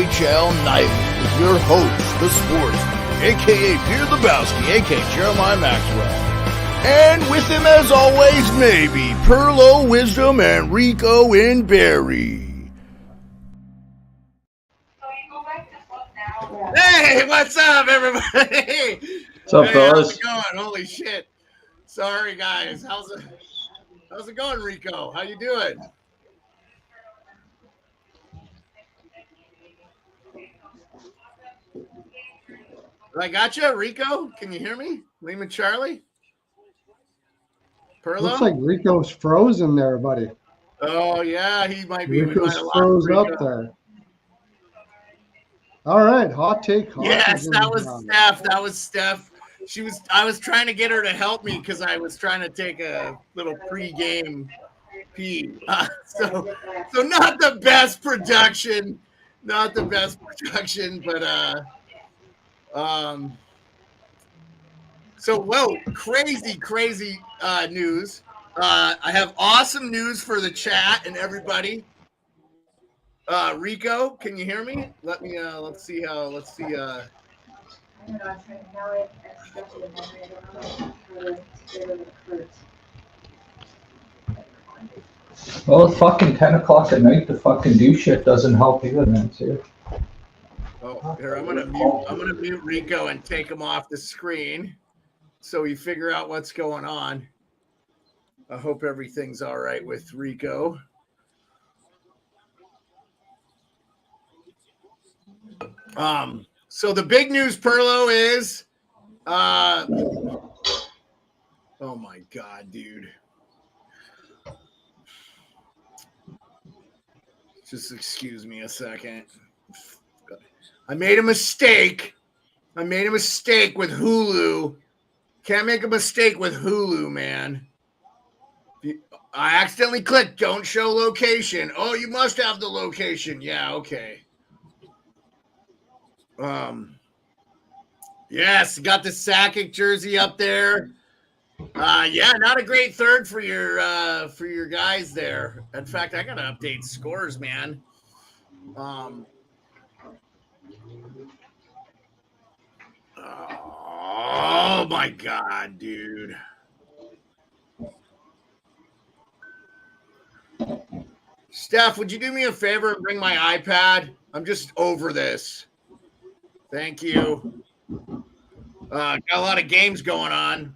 NHL Nightly with your host, the sportsman, a.k.a. Beard Lebowski, a.k.a. Jeremiah Maxwell. And with him, as always, maybe Pearlo, Wisdom, and Rico in Barrie. Hey, what's up, everybody? What's up, fellas? How's it going? Holy shit! Sorry, guys. How's it going, Rico? How you doing? I got you, Rico. Can you hear me? Lehman Charlie? Pearlo? Looks like Rico's frozen there, buddy. Oh, yeah, he might be. Rico's froze up there. All right, hot take. Yes, that was Steph. That was Steph. I was trying to get her to help me because I was trying to take a little pre-game pee. So not the best production. Not the best production, but crazy news. I have awesome news for the chat and everybody. Rico, can you hear me? Let's see. Well, it's fucking 10 o'clock at night. The fucking do shit doesn't help either, man. Too. Oh, here, I'm gonna mute Rico and take him off the screen so we figure out what's going on. I hope everything's all right with Rico. So the big news, Pearlo, is oh my God, dude. Just excuse me a second. I made a mistake. with Hulu. Can't make a mistake with Hulu, man. I accidentally clicked don't show location. Oh, you must have the location. Yeah, okay. Yes, got the Sakic jersey up there. Yeah, not a great third for your guys there. In fact, I gotta update scores, man. Oh my God, dude. Steph, would you do me a favor and bring my iPad? I'm just over this. Thank you. Got a lot of games going on.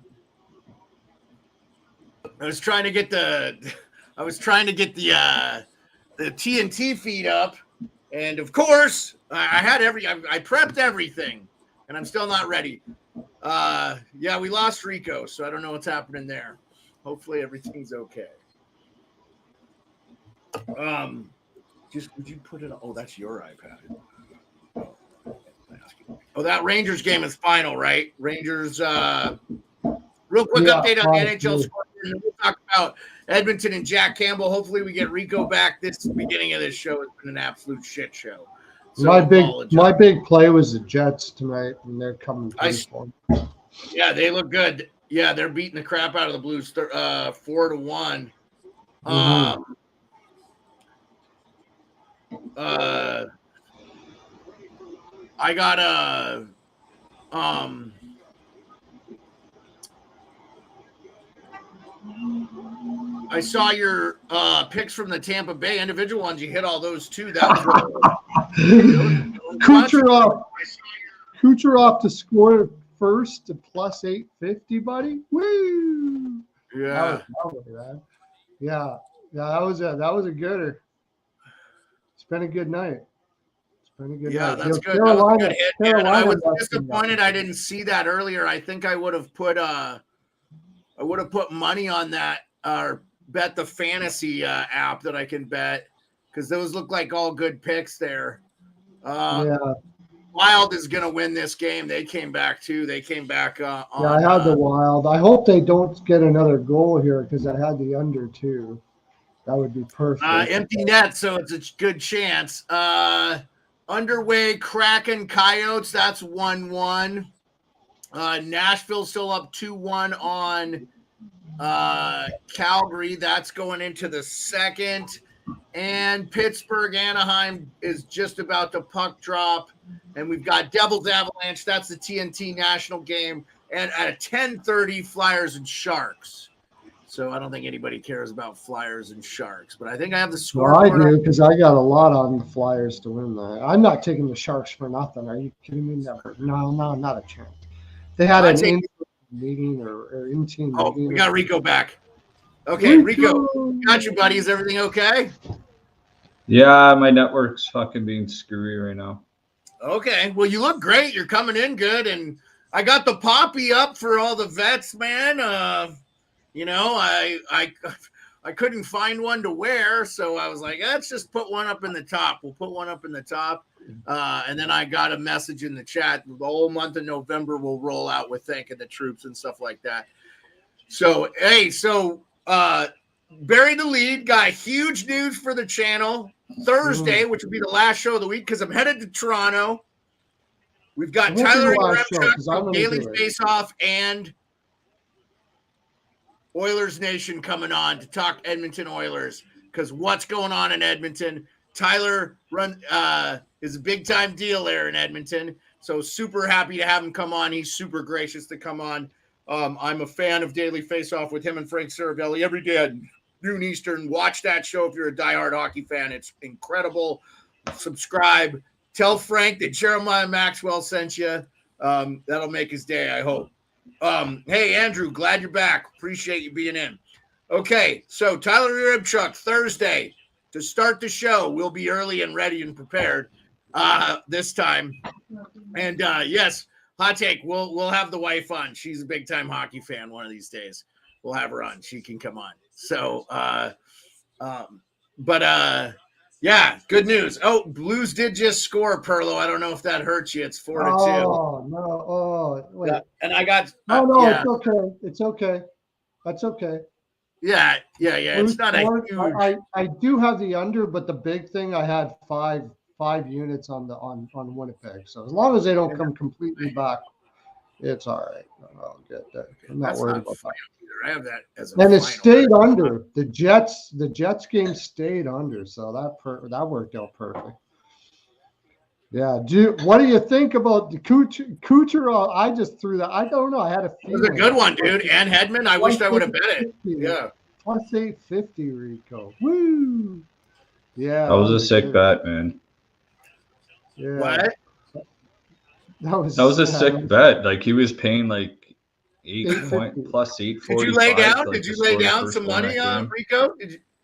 I was trying to get the TNT feed up, and of course, I prepped everything, and I'm still not ready. Yeah, we lost Rico, so I don't know what's happening there. Hopefully everything's okay. Would you put it? Oh, that's your iPad. Oh, that Rangers game is final, right? Rangers. Real quick update on the NHL score. We'll talk about Edmonton and Jack Campbell. Hopefully, we get Rico back. This beginning of this show has been an absolute shit show. So my big play was the Jets tonight, and they're coming. Yeah, they look good. Yeah, they're beating the crap out of the Blues, 4-1. I got I saw your picks from the Tampa Bay individual ones. You hit all those too. That was Kucherov to score first to plus 850, buddy. Woo! Yeah, that was a gooder. It's been a good night. Yeah, that's good. That was a good hit. I was disappointed I didn't see that earlier. I think I would have put money on that or bet the fantasy app that I can bet because those look like all good picks there. Wild is going to win this game. They came back too. They came back on. Yeah, I had the Wild. I hope they don't get another goal here because I had the under too. That would be perfect. Empty net, so it's a good chance. Underway, Kraken, Coyotes, that's 1-1. Nashville still up 2-1 on Calgary. That's going into the second. And Pittsburgh, Anaheim is just about to puck drop. And we've got Devils Avalanche. That's the TNT national game. And at 10:30, Flyers and Sharks. So I don't think anybody cares about Flyers and Sharks. But I think I have the score. Well, I do because I got a lot on the Flyers to win that. I'm not taking the Sharks for nothing. Are you kidding me? Never. No, not a chance. They had an in meeting or in-team meeting. Oh, we got Rico back. Okay, Rico, got you, buddy. Is everything okay? Yeah, my network's fucking being screwy right now. Okay, well, you look great. You're coming in good, and I got the poppy up for all the vets, man. You know, I couldn't find one to wear, so I was like, let's just put one up in the top. We'll put one up in the top, and then I got a message in the chat. The whole month of November will roll out with thanking the troops and stuff like that. So, hey, bury the lead. Got huge news for the channel Thursday, which will be the last show of the week because I'm headed to Toronto. We've got Tyler from Daily Face-Off and Oilers Nation coming on to talk Edmonton Oilers because what's going on in Edmonton? Tyler is a big-time deal there in Edmonton, so super happy to have him come on. He's super gracious to come on. I'm a fan of Daily Face-Off with him and Frank Saravelli every day at noon Eastern. Watch that show if you're a diehard hockey fan. It's incredible. Subscribe. Tell Frank that Jeremiah Maxwell sent you. That'll make his day, I hope. Hey, Andrew, glad you're back. Appreciate you being in. Okay, so Tyler Ribchuk, Thursday, to start the show. We'll be early and ready and prepared this time. And, yes, hot take, we'll have the wife on. She's a big-time hockey fan one of these days. We'll have her on. She can come on. So, yeah, good news. Oh, Blues did just score, Pearlo. I don't know if that hurts you. It's 4-2. Oh, no. Oh, wait. Yeah, and I got. No, yeah. it's okay. It's okay. That's okay. Yeah. It's not a huge. I do have the under, but the big thing, I had five units on Winnipeg. So as long as they don't come completely back, it's all right. I'll get that. I'm not worried about that. I have that as and it stayed under. The Jets game stayed under, so that worked out perfect. Yeah. What do you think about the Kucherov? I just threw that. I don't know. I had a feeling. It was a good one, dude. And Hedman, I wished I would have bet it. Yeah. Plus 850, Rico. Woo. Yeah. That was a sick bet, man. Yeah. What? That was a sick bet. Like he was paying like 8 point plus 845. Did you lay down? Did you lay down some money on Rico?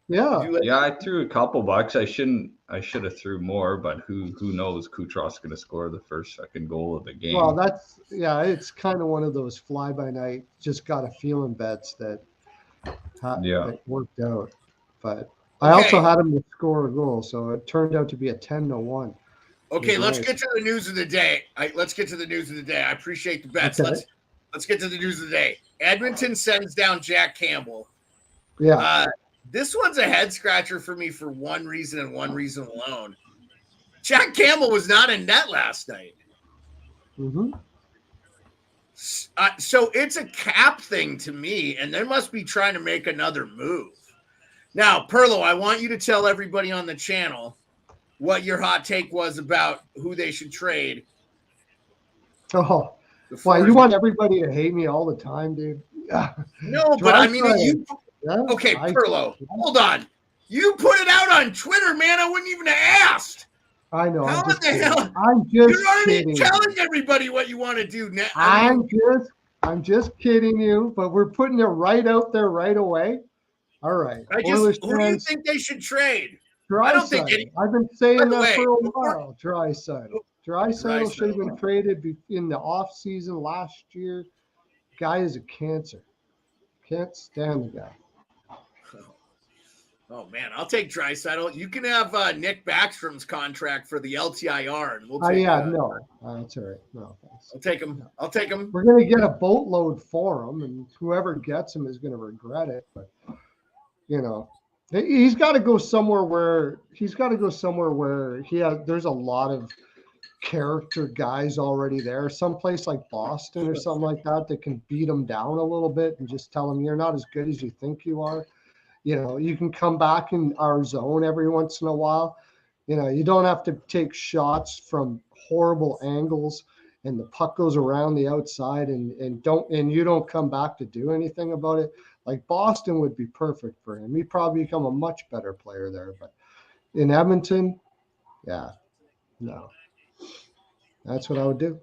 Yeah. I threw a couple bucks. I should have threw more, but who knows? Kucherov's going to score the second goal of the game. Well, it's kind of one of those fly by night, just got a feeling bets that worked out. But I also had him to score a goal, so it turned out to be a 10-1. Okay, let's get to the news of the day. I appreciate the bets. Okay. Let's get to the news of the day. Edmonton sends down Jack Campbell. Yeah. This one's a head scratcher for me for one reason and one reason alone. Jack Campbell was not in net last night. Mm-hmm. So it's a cap thing to me, and they must be trying to make another move. Now, Pearlo, I want you to tell everybody on the channel what your hot take was about who they should trade. Oh, well, you want everybody to hate me all the time, dude? No, but I mean, okay, Pearlo, hold on. You put it out on Twitter, man. I wouldn't even have asked. I know. How the hell? I'm just You're already kidding. telling everybody what you want to do now. I'm just kidding you, but we're putting it right out there right away. All right. Who do you think they should trade? I don't think I've been saying that for a while. Draisaitl. Draisaitl should have been traded in the off season last year. Guy is a cancer. Can't stand the guy. Oh man, I'll take Draisaitl. You can have Nick Backstrom's contract for the LTIR, and we'll take. No, that's all right. No, thanks. I'll take him. We're gonna get a boatload for him, and whoever gets him is gonna regret it. But he's got to go somewhere where there's a lot of character guys already there. Someplace like Boston or something like that can beat him down a little bit and just tell him you're not as good as you think you are. You can come back in our zone every once in a while. You don't have to take shots from horrible angles and the puck goes around the outside and you don't come back to do anything about it. Like Boston would be perfect for him. He'd probably become a much better player there. But in Edmonton, yeah, no. That's what I would do.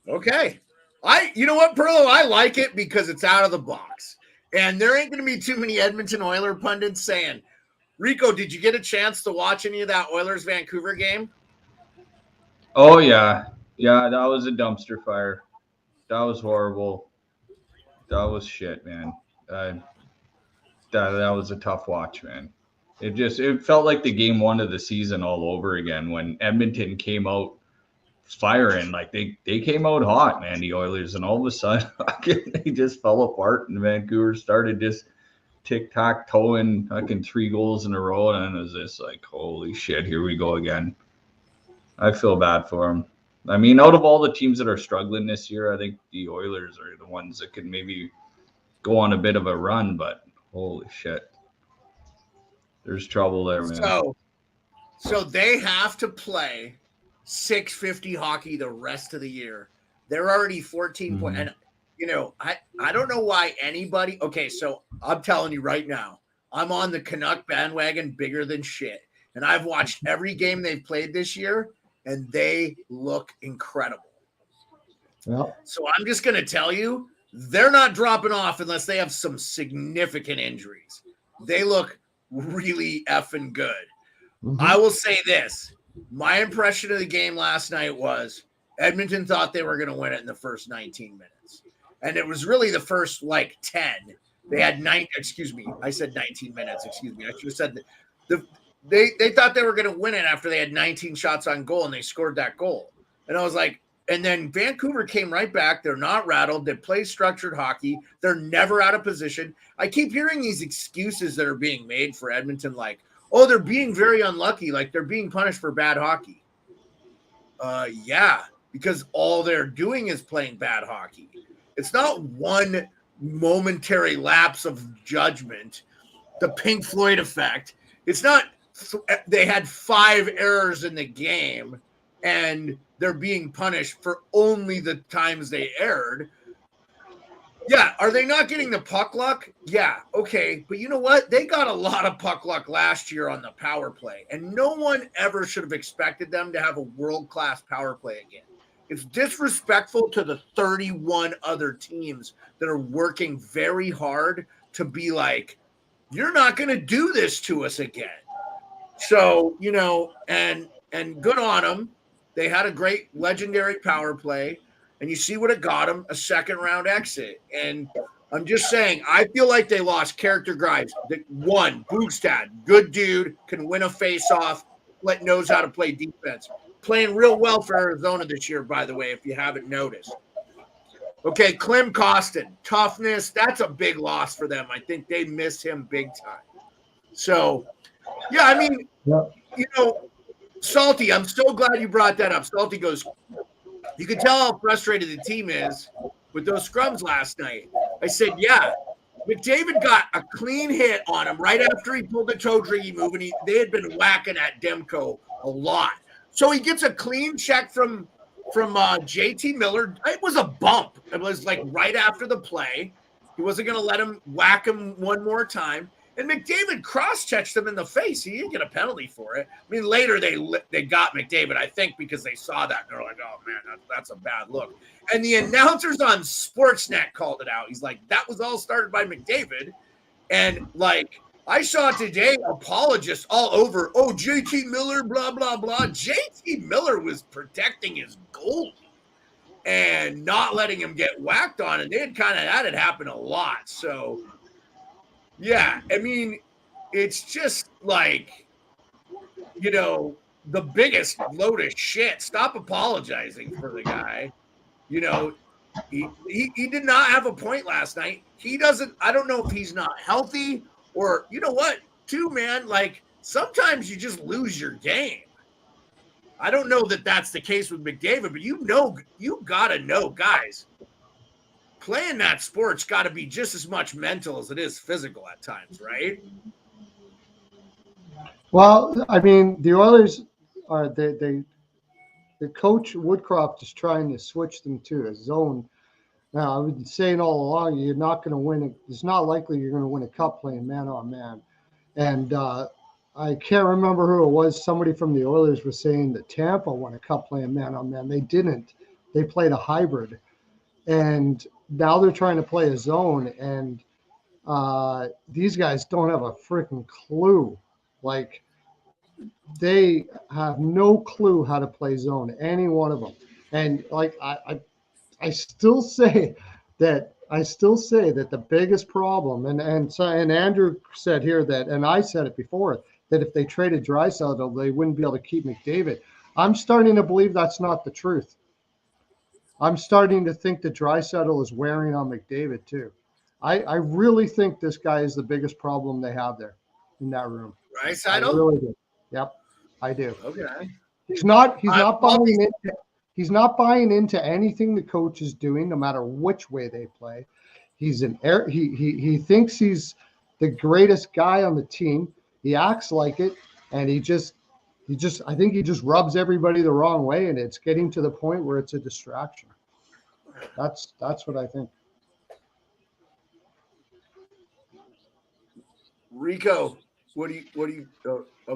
Okay. You know what, Perlo? I like it because it's out of the box. And there ain't going to be too many Edmonton Oiler pundits saying, Rico, did you get a chance to watch any of that Oilers-Vancouver game? Oh, yeah. Yeah, that was a dumpster fire. That was horrible. That was shit, man. That was a tough watch, man. It felt like the game 1 of the season all over again when Edmonton came out firing. Like they came out hot, man, the Oilers, and all of a sudden they just fell apart and Vancouver started just tic-tac-toeing fucking 3 goals in a row, and it was just like, holy shit, here we go again. I feel bad for them. I mean, out of all the teams that are struggling this year, I think the Oilers are the ones that could maybe go on a bit of a run, but holy shit. There's trouble there, man. So they have to play 650 hockey the rest of the year. They're already 14 points. And, I don't know why anybody – okay, so I'm telling you right now, I'm on the Canuck bandwagon bigger than shit. And I've watched every game they've played this year, and they look incredible. Yep. So I'm just going to tell you, they're not dropping off unless they have some significant injuries. They look really effing good. Mm-hmm. I will say this. My impression of the game last night was Edmonton thought they were going to win it in the first 19 minutes. And it was really the first, 10. They had I said 19 minutes, excuse me. I should have said that. They thought they were going to win it after they had 19 shots on goal, and they scored that goal. And I was like, and then Vancouver came right back. They're not rattled. They play structured hockey. They're never out of position. I keep hearing these excuses that are being made for Edmonton, like, oh, they're being very unlucky, like they're being punished for bad hockey. Yeah, because all they're doing is playing bad hockey. It's not one momentary lapse of judgment, the Pink Floyd effect. It's not they had 5 errors in the game and they're being punished for only the times they erred. Yeah, are they not getting the puck luck? Yeah, okay. But you know what? They got a lot of puck luck last year on the power play, and no one ever should have expected them to have a world-class power play again. It's disrespectful to the 31 other teams that are working very hard to be like, you're not going to do this to us again. So, and good on them. They had a great legendary power play. And you see what it got them, a second-round exit. And I'm just saying, I feel like they lost character guys. One, Bugstad, good dude, can win a face-off, knows how to play defense. Playing real well for Arizona this year, by the way, if you haven't noticed. Okay, Klim Kostin, toughness, that's a big loss for them. I think they miss him big time. So, yeah, I mean, Salty, I'm so glad you brought that up. Salty goes, you can tell how frustrated the team is with those scrums last night. I said, yeah. McDavid got a clean hit on him right after he pulled the toe driggy move, and they had been whacking at Demko a lot. So he gets a clean check from JT Miller. It was a bump. It was right after the play. He wasn't going to let him whack him one more time. And McDavid cross-checked him in the face. He didn't get a penalty for it. I mean, later they got McDavid, I think, because they saw that. And they're like, oh, man, that's a bad look. And the announcers on Sportsnet called it out. He's like, that was all started by McDavid. And, I saw today apologists all over, oh, JT Miller, blah, blah, blah. JT Miller was protecting his goalie and not letting him get whacked on. And they had that had happened a lot. So, yeah, I mean, it's just the biggest load of shit. Stop apologizing for the guy. He did not have a point last night. I don't know if he's not healthy or, you know what, too, man, sometimes you just lose your game. I don't know that that's the case with McDavid, but you got to know, guys, playing that sport's got to be just as much mental as it is physical at times, right? Well, I mean, the Oilers are the coach Woodcroft is trying to switch them to a zone. Now, I've been saying all along, you're not going to win it. It's not likely you're going to win a cup playing man on man. And I can't remember who it was. Somebody from the Oilers was saying that Tampa won a cup playing man on man. They didn't. They played a hybrid. And now they're trying to play a zone. And these guys don't have a freaking clue. Like, they have no clue how to play zone, any one of them. And like I still say that the biggest problem, and Andrew said here that, and I said it before, that if they traded Draisaitl, they wouldn't be able to keep McDavid. I'm starting to believe that's not the truth. I'm starting to think that Draisaitl is wearing on McDavid too. I really think this guy is the biggest problem they have there in that room. Draisaitl? I really do. Yep, I do. Okay. He's not buying into anything the coach is doing, no matter which way they play. He thinks he's the greatest guy on the team. He acts like it, and I think he just rubs everybody the wrong way, and it's getting to the point where it's a distraction. That's what I think. Rico, what do you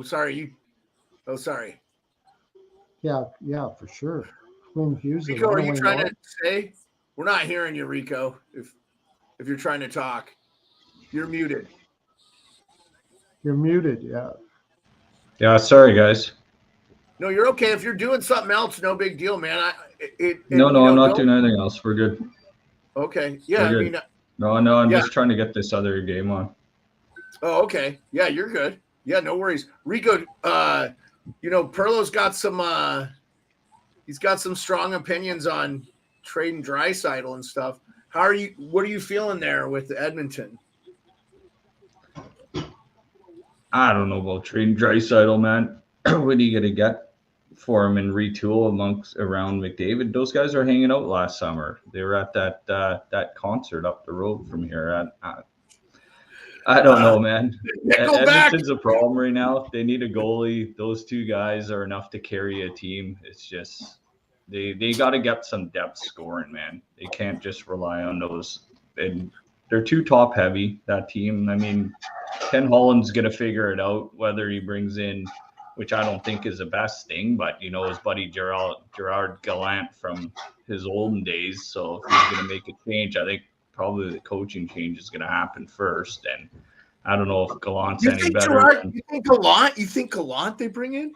sorry. Yeah, for sure. Quinn Hughes. Rico, are you trying to say? We're not hearing you, Rico. If you're trying to talk, you're muted. You're muted. Yeah. Yeah, sorry guys. No, you're okay. If you're doing something else, no big deal, man. No, I'm not doing anything else. We're good. Okay. Yeah, We're I good. mean. No, I'm just trying to get this other game on. Oh, okay. Yeah, you're good. Yeah, no worries. Rico, Pearlo's got some he's got some strong opinions on trading Draisaitl and stuff. What are you feeling there with Edmonton? I don't know about trading Draisaitl, man. What are you gonna get for him and retool around McDavid? Those guys are hanging out last summer. They were at that concert up the road from here. I don't know, man. Edmonton's a problem right now. They need a goalie. Those two guys are enough to carry a team. It's just they got to get some depth scoring, man. They can't just rely on those. And they're too top heavy, that team. I mean, Ken Holland's gonna figure it out whether he brings in, which I don't think is the best thing, but his buddy Gerard Gallant from his olden days. So if he's gonna make a change, I think probably the coaching change is going to happen first, and I don't know if Gallant's any better. You think Gallant they bring in?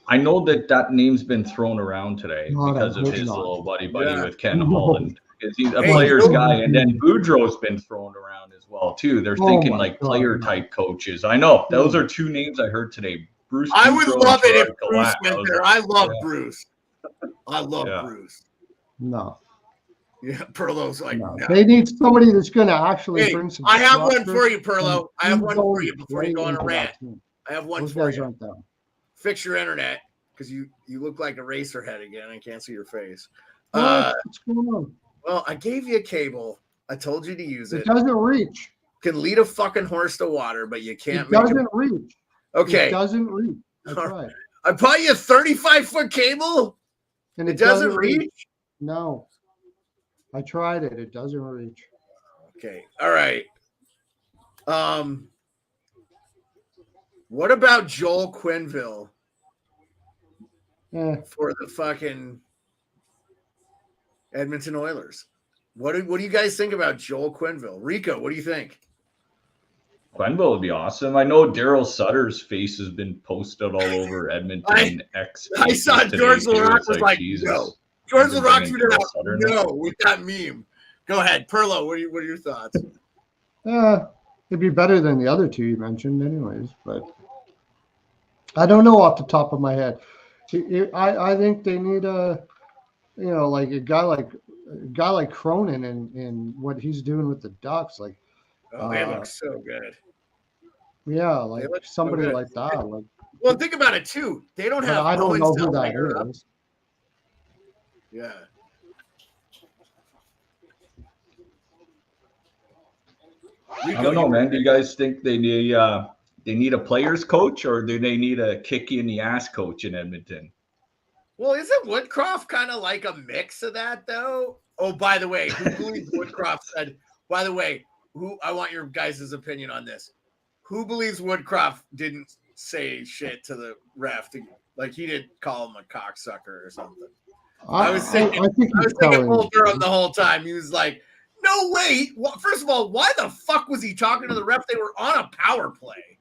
I know that name's been thrown around today because of his little buddy with Ken Holland. He's a player's guy, and then Boudreau's been thrown around as well too. They're thinking like player type coaches. I know those are two names I heard today. Bruce. I would love it if Bruce went there. I love Bruce. I love Bruce. No. Yeah, Pearlo's like, no. They need somebody that's going to actually bring some. I have one for you, Perlo. I have one for you before you go on a rant. I have one for you. Fix your internet because you look like a racer head again. I can't see your face. What's going on? Well, I gave you a cable. I told you to use it. It doesn't reach. Can lead a fucking horse to water, but you can't. It doesn't reach. Okay. It doesn't reach. I tried. I bought you a 35-foot cable, and it doesn't reach. No. I tried it. It doesn't reach. Okay. All right. What about Joel Quenneville for the fucking Edmonton Oilers? What do you guys think about Joel Quenneville? Rico, what do you think? Quenneville would be awesome. I know Daryl Sutter's face has been posted all over Edmonton. I saw George Larac was like, no. George Larac tweeted out, no, with that meme. Go ahead. Perlo, what are your thoughts? It'd be better than the other two you mentioned anyways, but I don't know off the top of my head. I think they need a guy like Cronin and what he's doing with the Ducks. Like, they look so good. Yeah, like somebody like that. Like, well, think about it too. They don't have. I don't know who that is. Yeah. I don't know, man. Do you guys think they need a players coach, or do they need a kick you in the ass coach in Edmonton? Well, isn't Woodcroft kind of like a mix of that, though? Oh, by the way, who believes Woodcroft said, by the way, I want your guys' opinion on this. Who believes Woodcroft didn't say shit to the ref? Like he didn't call him a cocksucker or something. I was thinking Bull Durham the whole time. He was like, no way. First of all, why the fuck was he talking to the ref? They were on a power play.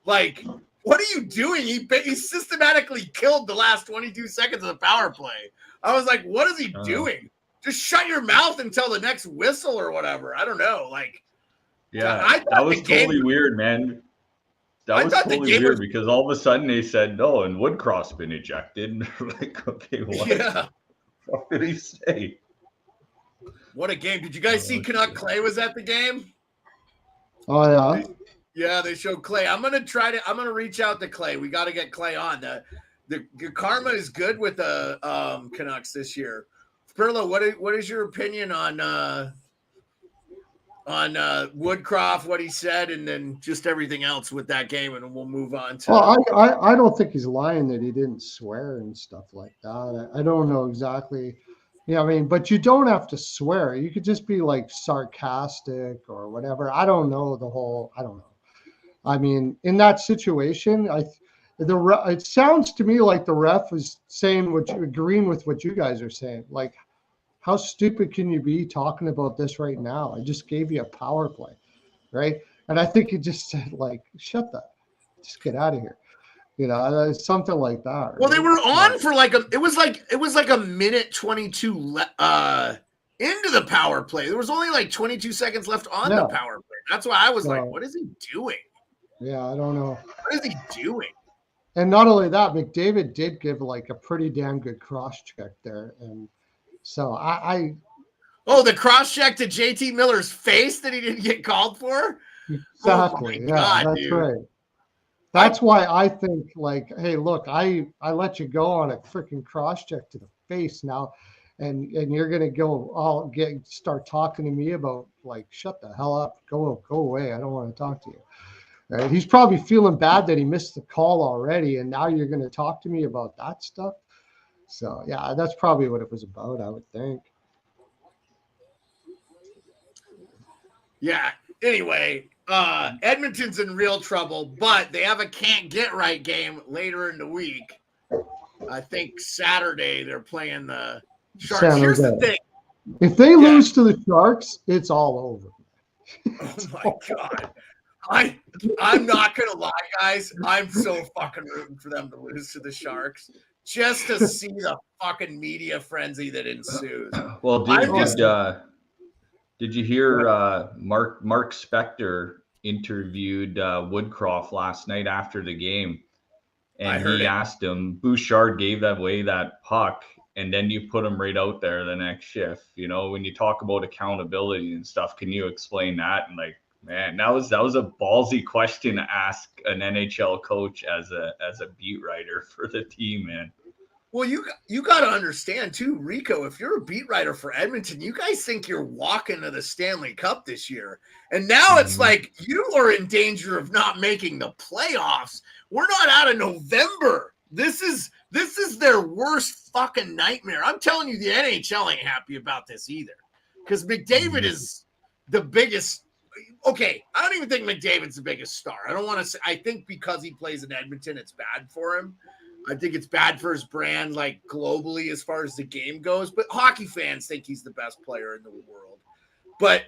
Like, what are you doing? He systematically killed the last 22 seconds of the power play. I was like, what is he doing? Just shut your mouth until the next whistle or whatever. I don't know. Like, yeah, that was totally weird, man. That was totally weird because all of a sudden they said, no, and Woodcroft's been ejected. Like, okay, what? Yeah. What did he say? What a game. Did you guys see Canuck Clay was at the game? Oh, yeah. Yeah, they showed Clay. I'm going to reach out to Clay. We got to get Clay on. The karma is good with the Canucks this year. Pearlo, what is your opinion on Woodcroft, what he said, and then just everything else with that game, and we'll move on to. Well, I don't think he's lying that he didn't swear and stuff like that. I don't know exactly. Yeah, I mean, but you don't have to swear. You could just be like sarcastic or whatever. I don't know I don't know. I mean, in that situation, it sounds to me like the ref was saying agreeing with what you guys are saying. Like, how stupid can you be talking about this right now? I just gave you a power play, right? And I think he just said, like, just get out of here. You know, something like that. Right? Well, they were on for it was like a minute 22 into the power play. There was only like 22 seconds left on the power play. That's why I was like, what is he doing? Yeah, I don't know. What is he doing? And not only that, McDavid did give like a pretty damn good cross check there. And so the cross check to JT Miller's face that he didn't get called for? Exactly. Oh God, that's dude. Right. That's why I think, like, hey, look, I let you go on a freaking cross check to the face now, and you're gonna go start talking to me about, like, shut the hell up, go away. I don't want to talk to you. Right? He's probably feeling bad that he missed the call already, and now you're gonna talk to me about that stuff. So yeah, that's probably what it was about, I would think. Yeah. Anyway, Edmonton's in real trouble, but they have a can't get right game later in the week. I think Saturday they're playing the Sharks. Here's the thing. If they lose to the Sharks, it's all over. Oh my God. I'm not gonna lie, guys. I'm so fucking rooting for them to lose to the Sharks just to see the fucking media frenzy that ensues. Well, did you hear Mark Spector interviewed Woodcroft last night after the game, and he asked him, Bouchard gave away that puck, and then you put him right out there the next shift. You know, when you talk about accountability and stuff, can you explain that? And like, man, that was a ballsy question to ask an NHL coach as a beat writer for the team, man. Well, you got to understand too, Rico, if you're a beat writer for Edmonton, you guys think you're walking to the Stanley Cup this year. And now it's like you are in danger of not making the playoffs. We're not out of November. This is their worst fucking nightmare. I'm telling you, the NHL ain't happy about this either. Because McDavid is the biggest. Okay, I don't even think McDavid's the biggest star. I don't want to say. I think because he plays in Edmonton, it's bad for him. I think it's bad for his brand, like globally as far as the game goes. But hockey fans think he's the best player in the world. But,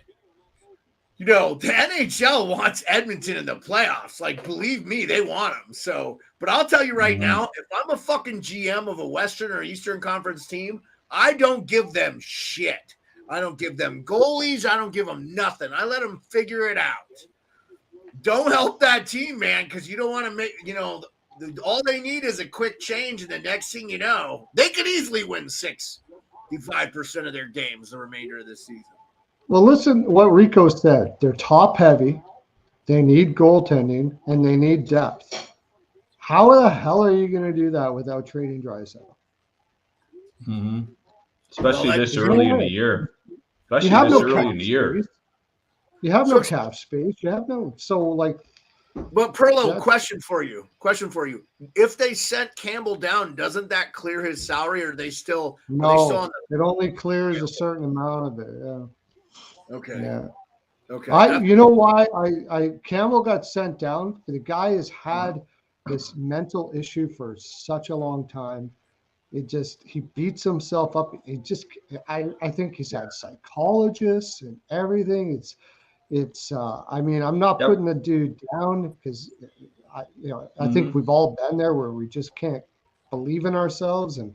you know, the NHL wants Edmonton in the playoffs. Like, believe me, they want him. So, but I'll tell you right now, if I'm a fucking GM of a Western or Eastern Conference team, I don't give them shit. I don't give them goalies. I don't give them nothing. I let them figure it out. Don't help that team, man, because you don't want to make, you know, all they need is a quick change, and the next thing you know, they could easily win 65% of their games the remainder of the season. Well, listen what Rico said. They're top heavy. They need goaltending, and they need depth. How the hell are you going to do that without trading Draisaitl? Especially this early in the year. You You have no cap space. You have no But Pearlo, question for you. If they sent Campbell down, doesn't that clear his salary, or are they still? No, it only clears a certain amount of it. Yeah. Okay. Yeah. Okay. You know why Campbell got sent down? The guy has had this mental issue for such a long time. He beats himself up. I think he's had psychologists and everything. I mean, I'm not putting the dude down because I think we've all been there where we just can't believe in ourselves. And,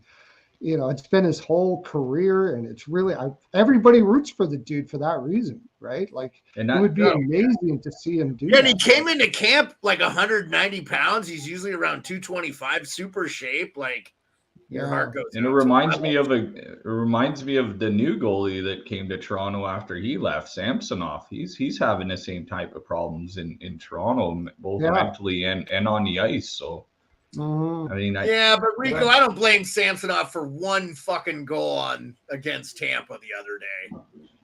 it's been his whole career, and it's really, everybody roots for the dude for that reason, right? Like, it would be amazing to see him do that. And he came into camp like 190 pounds. He's usually around 225, super shape. Like, your heart goes. And it reminds me of the new goalie that came to Toronto after he left, Samsonov. He's having the same type of problems in Toronto, both mentally and on the ice. So, I mean, but Rico, I don't blame Samsonov for one fucking goal against Tampa the other day.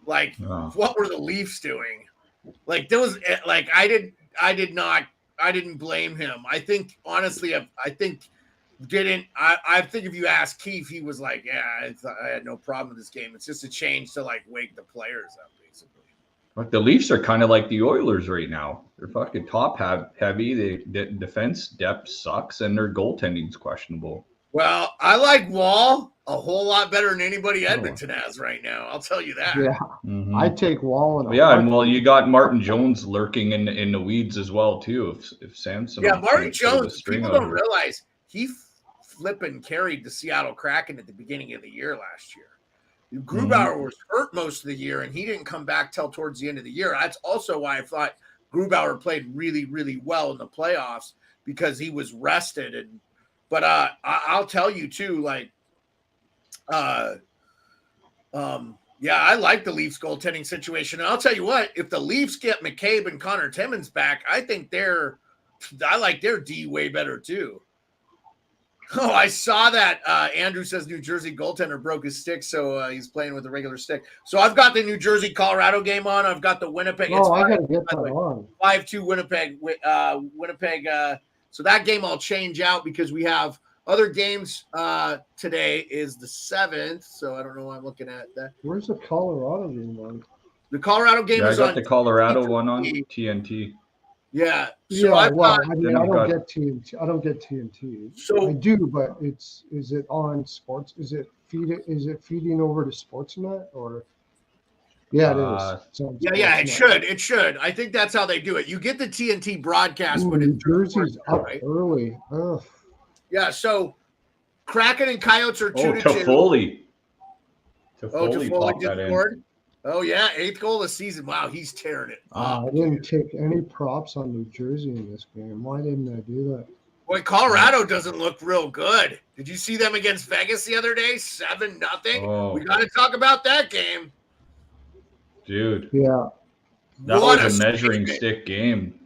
Like, what were the Leafs doing? Like, I didn't blame him. I think honestly, I think if you ask Keefe, he was like, I had no problem with this game. It's just a change to like wake the players up, basically. But the Leafs are kind of like the Oilers right now. They're fucking top heavy. The defense depth sucks, and their goaltending's questionable. Well, I like Wall a whole lot better than anybody Edmonton has right now. I'll tell you that. Yeah, I take Wall. And you got Martin Jones lurking in the weeds as well too. If Samson, Martin Jones. People don't realize he flipping carried the Seattle Kraken at the beginning of the year last year. Grubauer was hurt most of the year, and he didn't come back till towards the end of the year. That's also why I thought Grubauer played really, really well in the playoffs, because he was rested. But I'll tell you too, like, I like the Leafs goaltending situation. And I'll tell you what, if the Leafs get McCabe and Connor Timmins back, I like their D way better too. Oh, I saw that. Andrew says New Jersey goaltender broke his stick, so he's playing with a regular stick. So I've got the New Jersey Colorado game on. I've got the Winnipeg. Oh, I gotta get that on. 5-2 Winnipeg. Winnipeg. So that game I'll change out because we have other games. Today is the 7th, so I don't know why I'm looking at that. Where's the Colorado game on? The Colorado game is on. I got the Colorado one on TNT. Yeah. So I don't get TNT. I don't get TNT. So I do, but is it on sports? Is it feeding over to Sportsnet or? Yeah, it is. So it should. I think that's how they do it. You get the TNT broadcast, but New Jersey's up early. Ugh. Yeah, so Kraken and Coyotes are 2-2. Toffoli. Toffoli just scored. Oh, yeah, 8th goal of the season. Wow, he's tearing it. I didn't take any props on New Jersey in this game. Why didn't I do that? Boy, Colorado doesn't look real good. Did you see them against Vegas the other day? 7-0. Oh. We got to talk about that game. Dude. Yeah. That was a measuring stick game.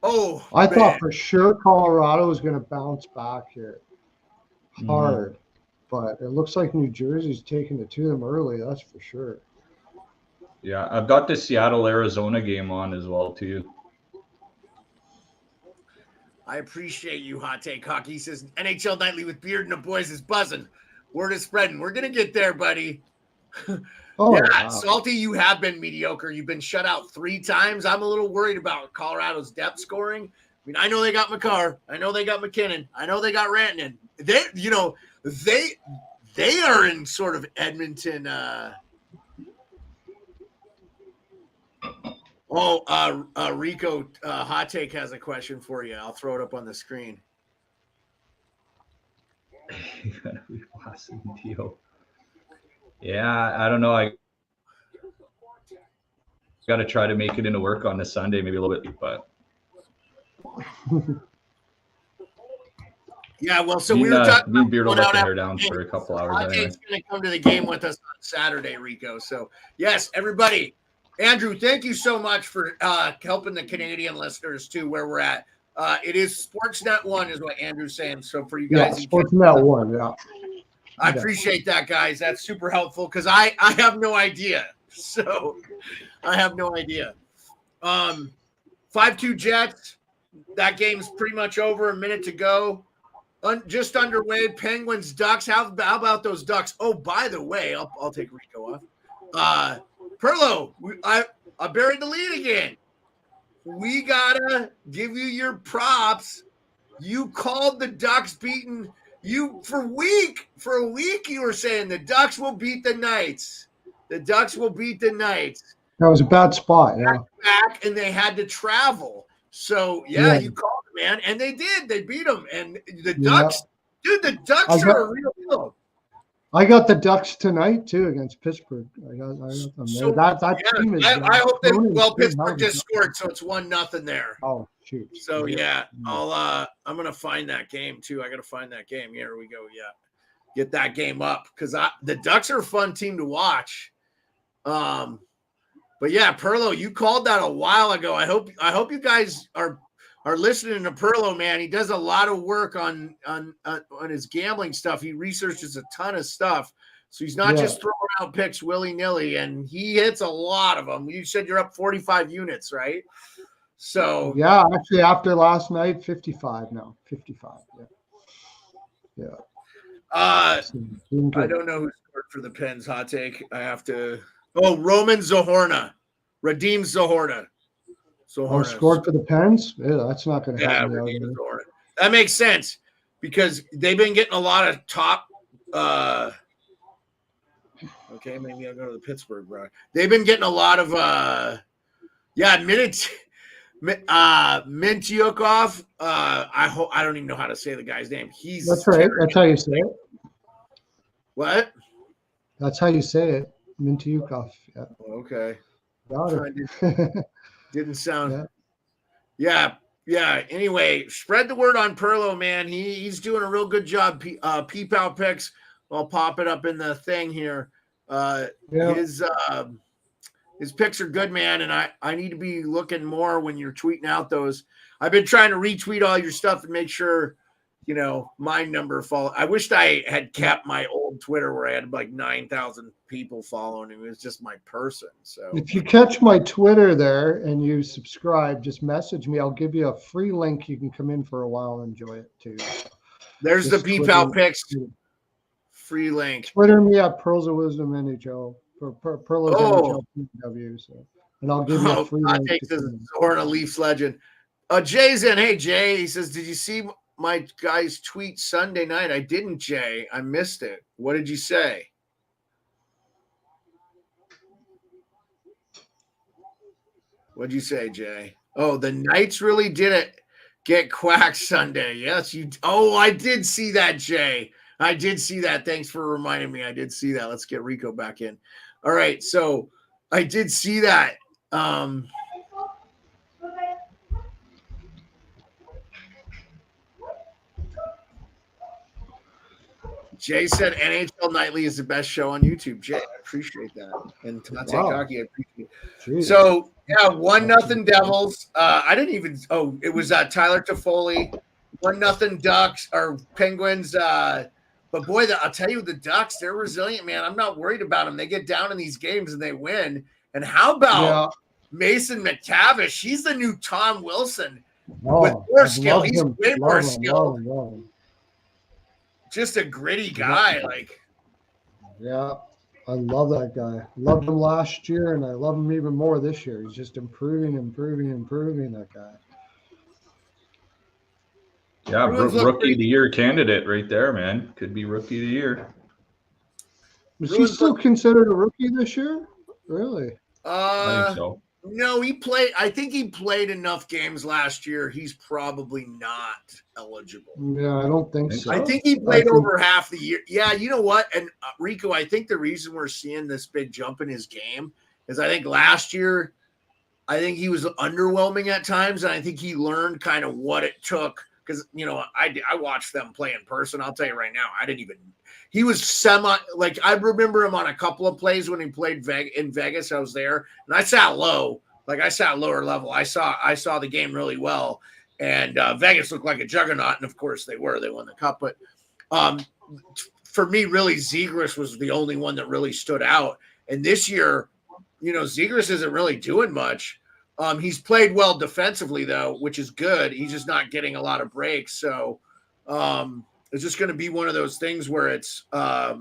Oh, I thought for sure Colorado was going to bounce back here hard, but it looks like New Jersey's taking it to them early. That's for sure. Yeah, I've got the Seattle-Arizona game on as well, too. I appreciate you, Hot Take Hockey. He says, NHL Nightly with Beard and the boys is buzzing. Word is spreading. We're going to get there, buddy. Wow. Salty, you have been mediocre. You've been shut out 3 times. I'm a little worried about Colorado's depth scoring. I mean, I know they got McCarr. I know they got McKinnon. I know they got Rantanen. They are in sort of Edmonton. Rico, Hot Take has a question for you. I'll throw it up on the screen. Yeah, I don't know. I got to try to make it into work on this Sunday, maybe a little bit, but. Yeah, well, so we were talking about Beard will let the hair down for a couple hours. Hot Take's going to come to the game with us on Saturday, Rico. So, yes, everybody. Andrew, thank you so much for helping the Canadian listeners, too, where we're at. It is Sportsnet 1 is what Andrew's saying. So, for you guys. Yeah, Sportsnet 1, yeah. I appreciate that, guys. That's super helpful because I have no idea. So I have no idea. 5-2 Jets. That game's pretty much over. A minute to go. Just underway. Penguins, Ducks. How about those Ducks? Oh, by the way, I'll take Rico off. Pearlo, I buried the lead again. We gotta give you your props. You called the Ducks beating you for a week. You were saying the Ducks will beat the Knights. The Ducks will beat the Knights. That was a bad spot. Yeah. Back and they had to travel. So yeah, you called it, man, and they did. They beat them, and the Ducks, dude. The Ducks are a real deal. I got the Ducks tonight too against Pittsburgh. I got them there. So, team is. I hope they. Well, Pittsburgh just scored, so it's 1-0 there. Oh shoot. So yeah, I'm gonna find that game too. I gotta find that game. Here we go. Yeah, get that game up because the Ducks are a fun team to watch. But yeah, Pearlo, you called that a while ago. I hope you guys are listening to Pearlo, man. He does a lot of work on his gambling stuff. He researches a ton of stuff. So he's not just throwing out picks willy-nilly, and he hits a lot of them. You said you're up 45 units, right? So yeah, actually after last night, 55 now. 55. Yeah. I don't know who scored for the Pens. Hot take. I have to. Oh, Roman Zahorna. Radim Zahorna. Scored for the Pens? Yeah, that's not going to happen. That makes sense because they've been getting a lot of top. Okay, maybe I'll go to the Pittsburgh, bro. They've been getting a lot of Mintyukov. I don't even know how to say the guy's name. That's right. That's how you say it. What? That's how you say it. Mintyukov. Yeah. Okay. Got it. Didn't sound. Yeah. Anyway, spread the word on Pearlo, man. He's doing a real good job. Peep out picks. I'll pop it up in the thing here. His picks are good, man, and I need to be looking more when you're tweeting out those. I've been trying to retweet all your stuff and make sure, my number follow. I wished I had kept my old Twitter where I had like 9,000 people following. It was just my person. So if you catch my Twitter there and you subscribe, just message me. I'll give you a free link. You can come in for a while and enjoy it too. There's just the Peep Out picks. Free link. Twitter me at Pearls of Wisdom NHL for Pearls NHL PW. So, and I'll give you a free link. I take this Zorna Leafs legend. Jay's in. Hey Jay, he says, did you see my guy's tweet Sunday night? I didn't, Jay. I missed it. What did you say? What'd you say, Jay? Oh, the Knights really did it. Get quacked Sunday. Yes, you. Oh, I did see that, Jay. I did see that. Thanks for reminding me. I did see that. Let's get Rico back in. All right. So I did see that. Jay said NHL Nightly is the best show on YouTube. Jay, I appreciate that. And Tate Kaki, I appreciate it. Jeez. So, 1-0 Devils. I didn't even – it was Tyler Toffoli. 1-0 Ducks or Penguins. But, boy, I'll tell you, the Ducks, they're resilient, man. I'm not worried about them. They get down in these games and they win. And how about Mason McTavish? He's the new Tom Wilson with more skill. He's way more skilled. Just a gritty guy. Yeah, I love that guy. Loved him last year, and I love him even more this year. He's just improving, that guy. Yeah, rookie of the year candidate right there, man. Could be rookie of the year. Was he still considered a rookie this year? Really? I think so. No, he played. I think he played enough games last year. He's probably not eligible. Yeah, I don't think so. I think he played over half the year. Yeah, you know what? And Rico, I think the reason we're seeing this big jump in his game is I think last year, I think he was underwhelming at times, and I think he learned kind of what it took. Because, I watched them play in person. I'll tell you right now, he was I remember him on a couple of plays when he played in Vegas. I was there, and I sat low. I sat lower level. I saw the game really well, and Vegas looked like a juggernaut, and of course they were. They won the cup. But for me, really, Zegras was the only one that really stood out. And this year, Zegras isn't really doing much. He's played well defensively, though, which is good. He's just not getting a lot of breaks. So it's just going to be one of those things where it's, I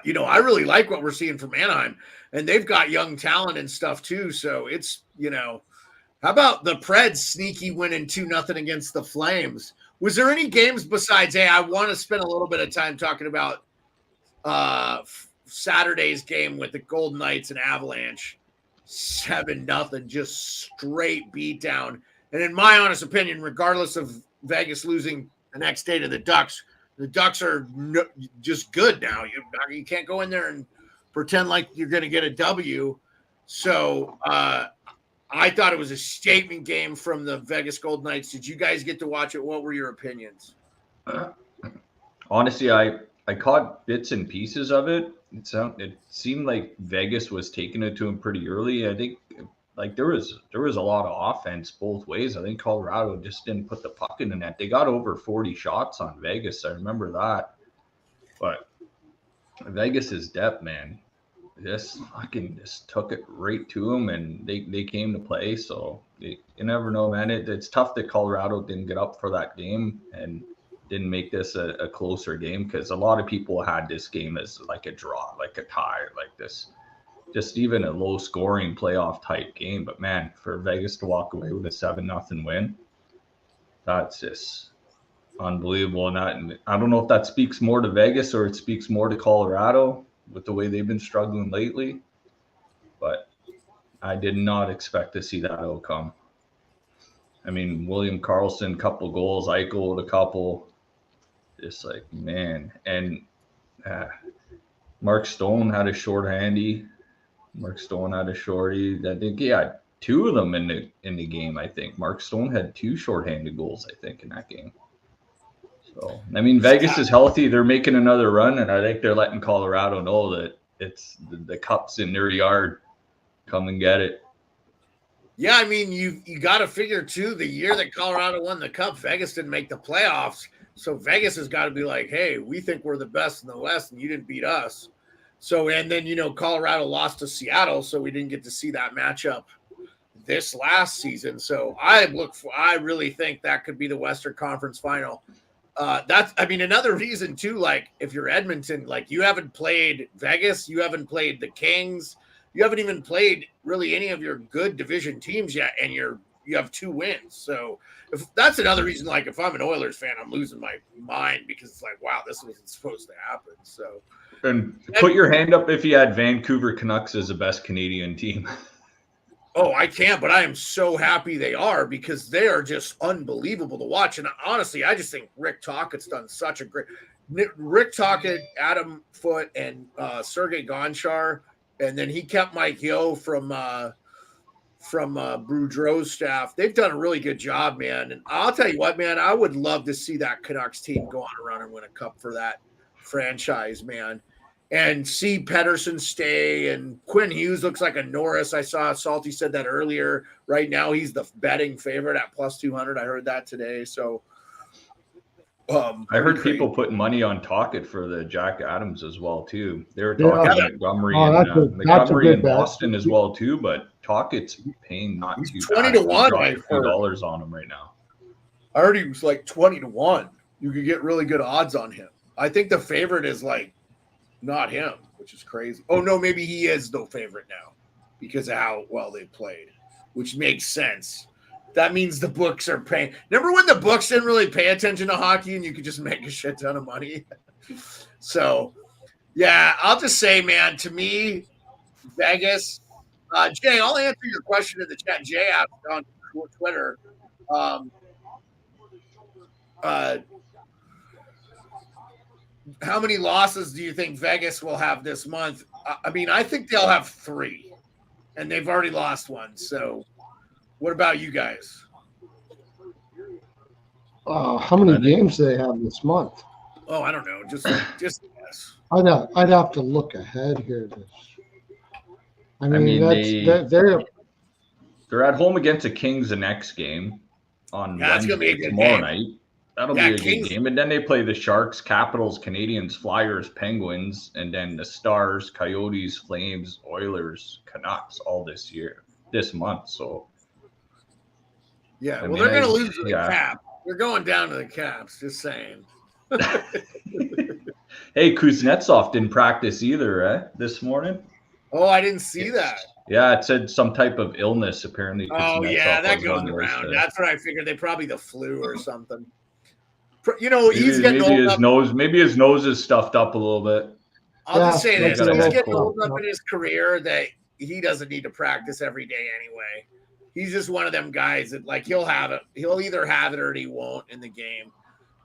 really like what we're seeing from Anaheim. And they've got young talent and stuff, too. So it's, how about the Preds sneaky winning 2-0 against the Flames? Was there any games besides, I want to spend a little bit of time talking about Saturday's game with the Golden Knights and Avalanche. 7-0, just straight beat down. And in my honest opinion, regardless of Vegas losing the next day to the Ducks are just good now. You can't go in there and pretend like you're going to get a W. So I thought it was a statement game from the Vegas Golden Knights. Did you guys get to watch it? What were your opinions? Honestly, I caught bits and pieces of it. It seemed like Vegas was taking it to him pretty early. I think there was a lot of offense both ways. I think Colorado just didn't put the puck in the net. They got over 40 shots on Vegas. I remember that. But Vegas's depth, man, just took it right to them, and they came to play. So you never know, man. It's tough that Colorado didn't get up for that game and didn't make this a closer game, because a lot of people had this game as like a draw, like a tie, like this, just even a low scoring playoff type game. But man, for Vegas to walk away with a 7-0 win, that's just unbelievable. And I don't know if that speaks more to Vegas or it speaks more to Colorado with the way they've been struggling lately, but I did not expect to see that outcome. I mean, William Karlsson, couple goals, Eichel with a couple. Just like, man. And Mark Stone had a shorthandy. I think he had two of them in the game, I think. Mark Stone had two shorthanded goals, I think, in that game. So, I mean, Vegas is healthy. They're making another run, and I think they're letting Colorado know that it's the cup's in their yard. Come and get it. Yeah, I mean, you got to figure, too, the year that Colorado won the Cup, Vegas didn't make the playoffs. So Vegas has got to be like, hey, we think we're the best in the West, and you didn't beat us. So, and then, Colorado lost to Seattle, so we didn't get to see that matchup this last season. So I really think that could be the Western Conference Final. Another reason, too, like, if you're Edmonton, like, you haven't played Vegas, you haven't played the Kings, you haven't even played really any of your good division teams yet, and you have 2 wins. So if that's another reason, like, if I'm an Oilers fan, I'm losing my mind, because it's like, wow, this wasn't supposed to happen. So, and put your hand up if you had Vancouver Canucks as the best Canadian team. Oh, I can't, but I am so happy they are, because they are just unbelievable to watch. And honestly, I just think Rick Tocchet's done such a great – Rick Tocchet, Adam Foote, and Sergei Gonchar, and then he kept Mike Yeo from Boudreau's staff. They've done a really good job, man. And I'll tell you what, man, I would love to see that Canucks team go on a run and win a cup for that franchise, man. And see Pedersen stay, and Quinn Hughes looks like a Norris. I saw Salty said that earlier. Right now, he's the betting favorite at +200. I heard that today. So, I heard people putting money on Tocchet for the Jack Adams as well too. They were talking Montgomery and Boston as well too, but Tocchet's paying not too bad. 20 to 1. $2 on him right now. I heard he was like 20 to 1. You could get really good odds on him. I think the favorite is like not him, which is crazy. Oh no, maybe he is the favorite now because of how well they played, which makes sense. That means the books are paying. Remember when the books didn't really pay attention to hockey and you could just make a shit ton of money? So, yeah, I'll just say, man, to me, Vegas. Jay, I'll answer your question in the chat. Jay asked on Twitter. How many losses do you think Vegas will have this month? I mean, I think they'll have 3, and they've already lost 1. So, what about you guys? How many games do they have this month? Oh, I don't know. Just guess. I'd have to look ahead here. They're at home against the Kings the next game on Wednesday, tomorrow night. That'll Yeah, be a Kings- good game. And then they play the Sharks, Capitals, Canadians, Flyers, Penguins, and then the Stars, Coyotes, Flames, Oilers, Canucks all this month. So Yeah, I well, mean, they're going to lose to the yeah. Cap. They're going down to the Caps, just saying. Hey, Kuznetsov didn't practice either, this morning. Oh, I didn't see that. Yeah, it said some type of illness apparently. Oh, Kuznetsov yeah, that was goes on those, around. That's what I figured. They probably the flu or something. You know, he's maybe getting old his enough. nose. Maybe his nose is stuffed up a little bit. I'll just say Yeah, this: got a he's head getting cold. old enough in his career that he doesn't need to practice every day anyway. He's just one of them guys that, like, he'll have it. He'll either have it or he won't in the game.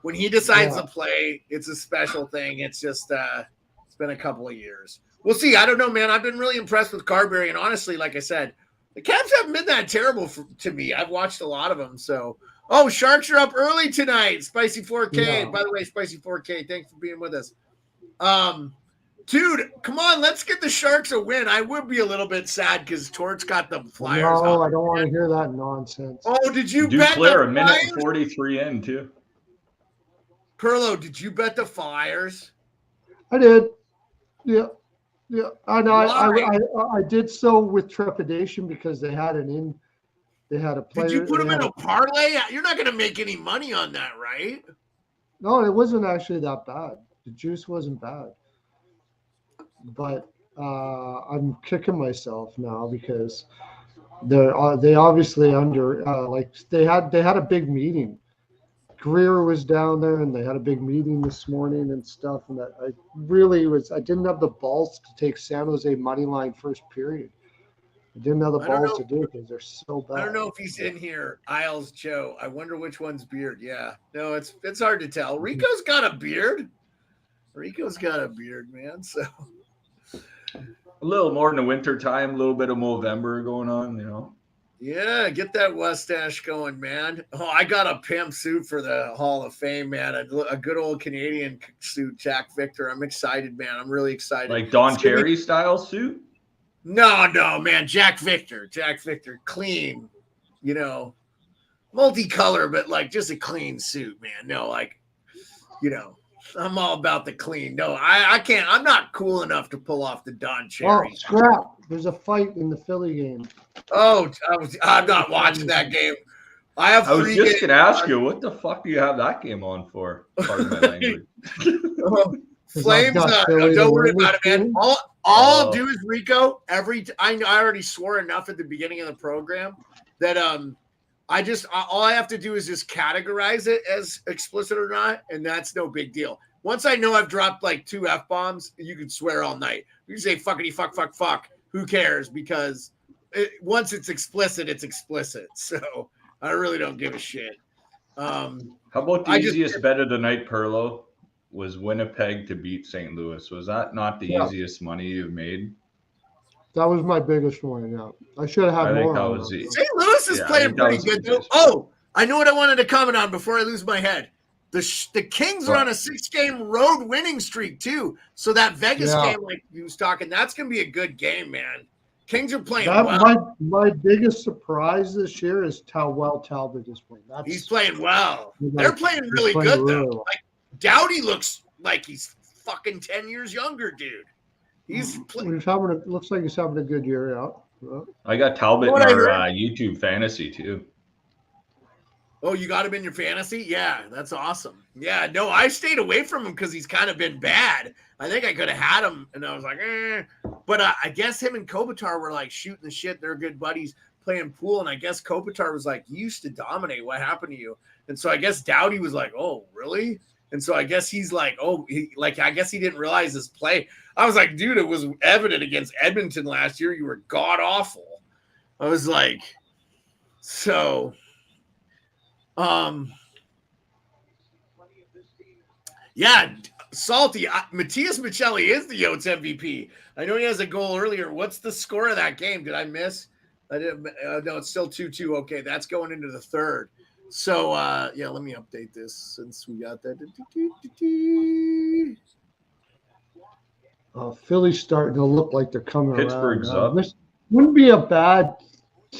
When he decides to play, it's a special thing. It's just it's been a couple of years. We'll see. I don't know, man. I've been really impressed with Carberry, and honestly, like I said, the Caps haven't been that terrible to me. I've watched a lot of them, so. Oh, Sharks are up early tonight. Spicy 4K. Yeah. By the way, Spicy 4K, thanks for being with us. Dude, come on, let's get the Sharks a win. I would be a little bit sad because Torts got the Flyers. No, I don't want to hear that nonsense. Oh, did you bet Duclair, the a minute Flyers? and 43 in too. Pearlo, did you bet the Flyers? I did. Yeah. Yeah. I know. Why? I did so with trepidation because they had a player. Did you put them in a parlay? You're not going to make any money on that, right? No, it wasn't actually that bad. The juice wasn't bad. But I'm kicking myself now because they obviously they had a big meeting. Greer was down there and they had a big meeting this morning and stuff. And I didn't have the balls to take San Jose money line first period. I didn't have the balls to do it because they're so bad. I don't know if he's in here. Isles Joe. I wonder which one's Beard. Yeah. No, it's hard to tell. Rico's got a beard. Rico's got a beard, man. So A little more in the winter time, a little bit of Movember going on, you know. yeah, get that mustache going, man. Oh, I got a pimp suit for the Hall of Fame, man. A good old Canadian suit, Jack Victor. I'm excited, man. I'm really excited. Like Don Cherry style suit? No, man. Jack Victor, clean, multicolor, but like just a clean suit, man. No, like, I'm all about the clean. No, I can't. I'm not cool enough to pull off the Don Cherry. Oh, scrap. There's a fight in the Philly game. Oh, I'm not watching that game. I was just gonna ask you, what the fuck do you have that game on for? Pardon my language. Flames. Don't worry about it, man. All I'll do is Rico. I already swore enough at the beginning of the program that all I have to do is just categorize it as explicit or not, and that's no big deal. Once I know I've dropped like 2 F-bombs, you can swear all night. You can say fuckity fuck. Who cares? Because once it's explicit, it's explicit. So I really don't give a shit. How about the easiest bet of the night, Pearlo? Was Winnipeg to beat St. Louis. Was that not the easiest money you've made? That was my biggest one, yeah. I should have had more. That was St. Louis is playing pretty good, though. Oh, I know what I wanted to comment on before I lose my head. The Kings are on a 6-game road winning streak, too. So that Vegas game, like you was talking, that's going to be a good game, man. Kings are playing well. My biggest surprise this year is how well Talbot is playing. He's playing well. They're playing really good, though. Well. Like, Doughty looks like he's fucking 10 years younger, dude. Looks like he's having a good year out. I got Talbot in our YouTube fantasy, too. Oh, you got him in your fantasy? Yeah, that's awesome. Yeah, no, I stayed away from him because he's kind of been bad. I think I could have had him, and I was like, eh. But I guess him and Kopitar were like shooting the shit. They're good buddies playing pool, and I guess Kopitar was like, you used to dominate. What happened to you? And so I guess Doughty was like, oh, really? And so I guess he's like, I guess he didn't realize his play. I was like, dude, it was evident against Edmonton last year. You were god awful. I was like, so. Yeah, Salty. Matias Michelli is the Yotes MVP. I know he has a goal earlier. What's the score of that game? Did I miss? I didn't. No, it's still 2-2. Okay, that's going into the third. So, yeah, let me update this since we got that. Philly's starting to look like they're coming Pittsburgh's around. up. This wouldn't be a bad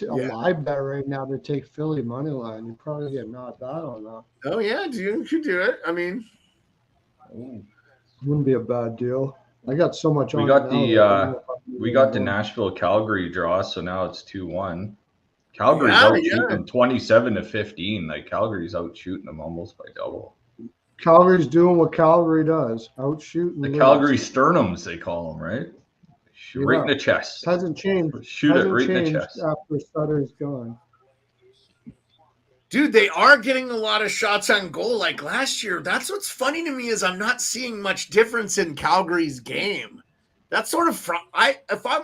a live bet right now to take Philly money line. You probably get not bad on that. Oh yeah, you could do it. I mean, Wouldn't be a bad deal. I got so much We on got it now we got the Nashville Calgary draw, so now it's 2-1. Calgary's out shooting 27-15. Like Calgary's out shooting them almost by double. Calgary's doing what Calgary does, out shooting. The Calgary Sternums, they call them, right? Shoot right in the chest. Hasn't changed. Shoot it right in the chest. After Sutter's gone. dude, they are getting a lot of shots on goal like last year. That's what's funny to me is I'm not seeing much difference in Calgary's game. That's sort of if I'm,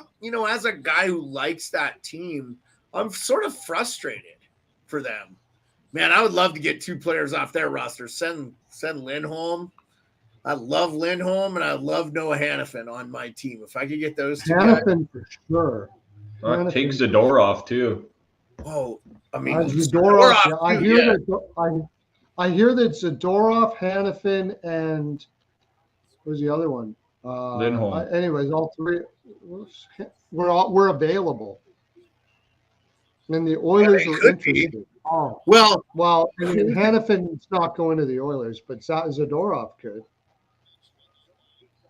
as a guy who likes that team, I'm sort of frustrated for them. Man, I would love to get 2 players off their roster. Send Lindholm. I love Lindholm, and I love Noah Hannafin on my team. If I could get those 2 Hannafin for sure. Take Zadorov too. Oh, I mean, Zadorov. I hear that Zadorov, Hannafin, and who's the other one? Lindholm. Anyways, all 3 we're available. And the Oilers are interested. Oh. Well, I mean, Hannafin's not going to the Oilers, but Zadorov could.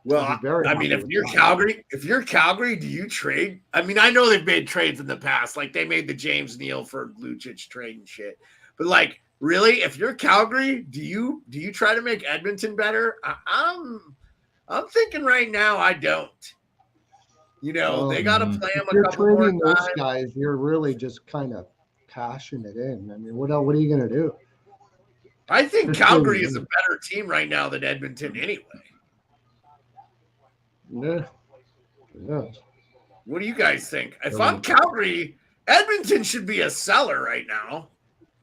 Well, I mean, if you're Calgary, do you trade? I mean, I know they've made trades in the past, like they made the James Neal for Lucic trade and shit. But like, really, if you're Calgary, do you try to make Edmonton better? I'm thinking right now, I don't. They got to play them a couple more times. Those guys, you're really just kind of cashing it in. I mean, what are you going to do? I think Calgary is a better team right now than Edmonton anyway. Yeah. What do you guys think? If I'm Calgary, Edmonton should be a seller right now.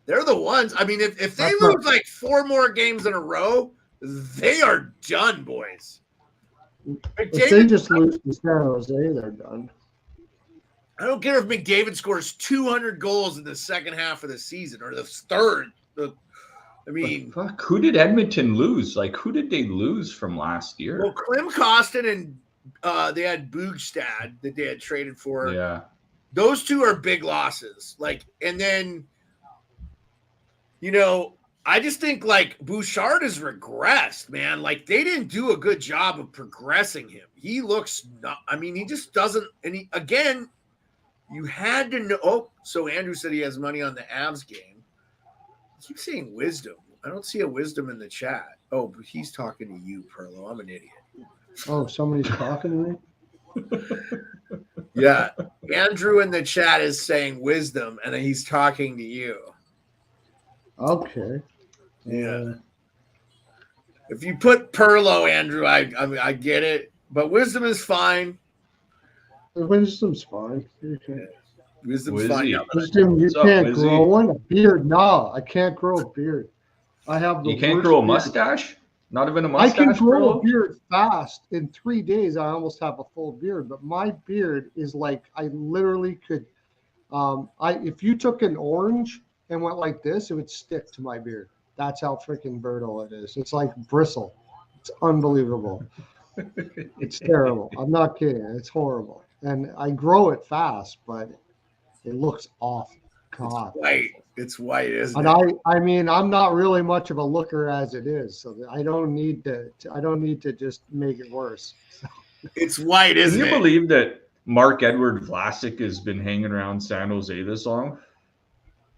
They're the ones. I mean, if they lose like 4 more games in a row, they are done, boys. If they just lose to San Jose, they're done. I don't care if McDavid scores 200 goals in the second half of the season or the third. Who did Edmonton lose? Like, who did they lose from last year? Well, Klim Kostin and they had Bugstad that they had traded for. Yeah. Those 2 are big losses. Like, and then, I just think like Bouchard has regressed, man. Like they didn't do a good job of progressing him. He looks he just doesn't. And you had to know. Oh, so Andrew said he has money on the Avs game. I keep saying wisdom. I don't see a wisdom in the chat. Oh, but he's talking to you, Perlo. I'm an idiot. Oh, somebody's talking to me? Yeah. Andrew in the chat is saying wisdom, and then he's talking to you. Okay. Yeah. If you put Perlo, Andrew, I get it. But wisdom is fine. Wisdom's fine. Okay. Wisdom's fine. Wisdom, you can't grow one. A beard, no. I can't grow a beard. I have the You can't grow a mustache? Not even a mustache? I can grow a beard fast. In 3 days, I almost have a full beard. But my beard is like, I literally could, if you took an orange and went like this, it would stick to my beard. That's how freaking brittle it is. It's like bristle. It's unbelievable. It's terrible. I'm not kidding. It's horrible. And I grow it fast, but it looks awful. God. It's white, isn't and it? I mean, I'm not really much of a looker as it is, so I don't need to just make it worse. It's white, isn't it? Can you believe that Mark-Edward Vlasic has been hanging around San Jose this long?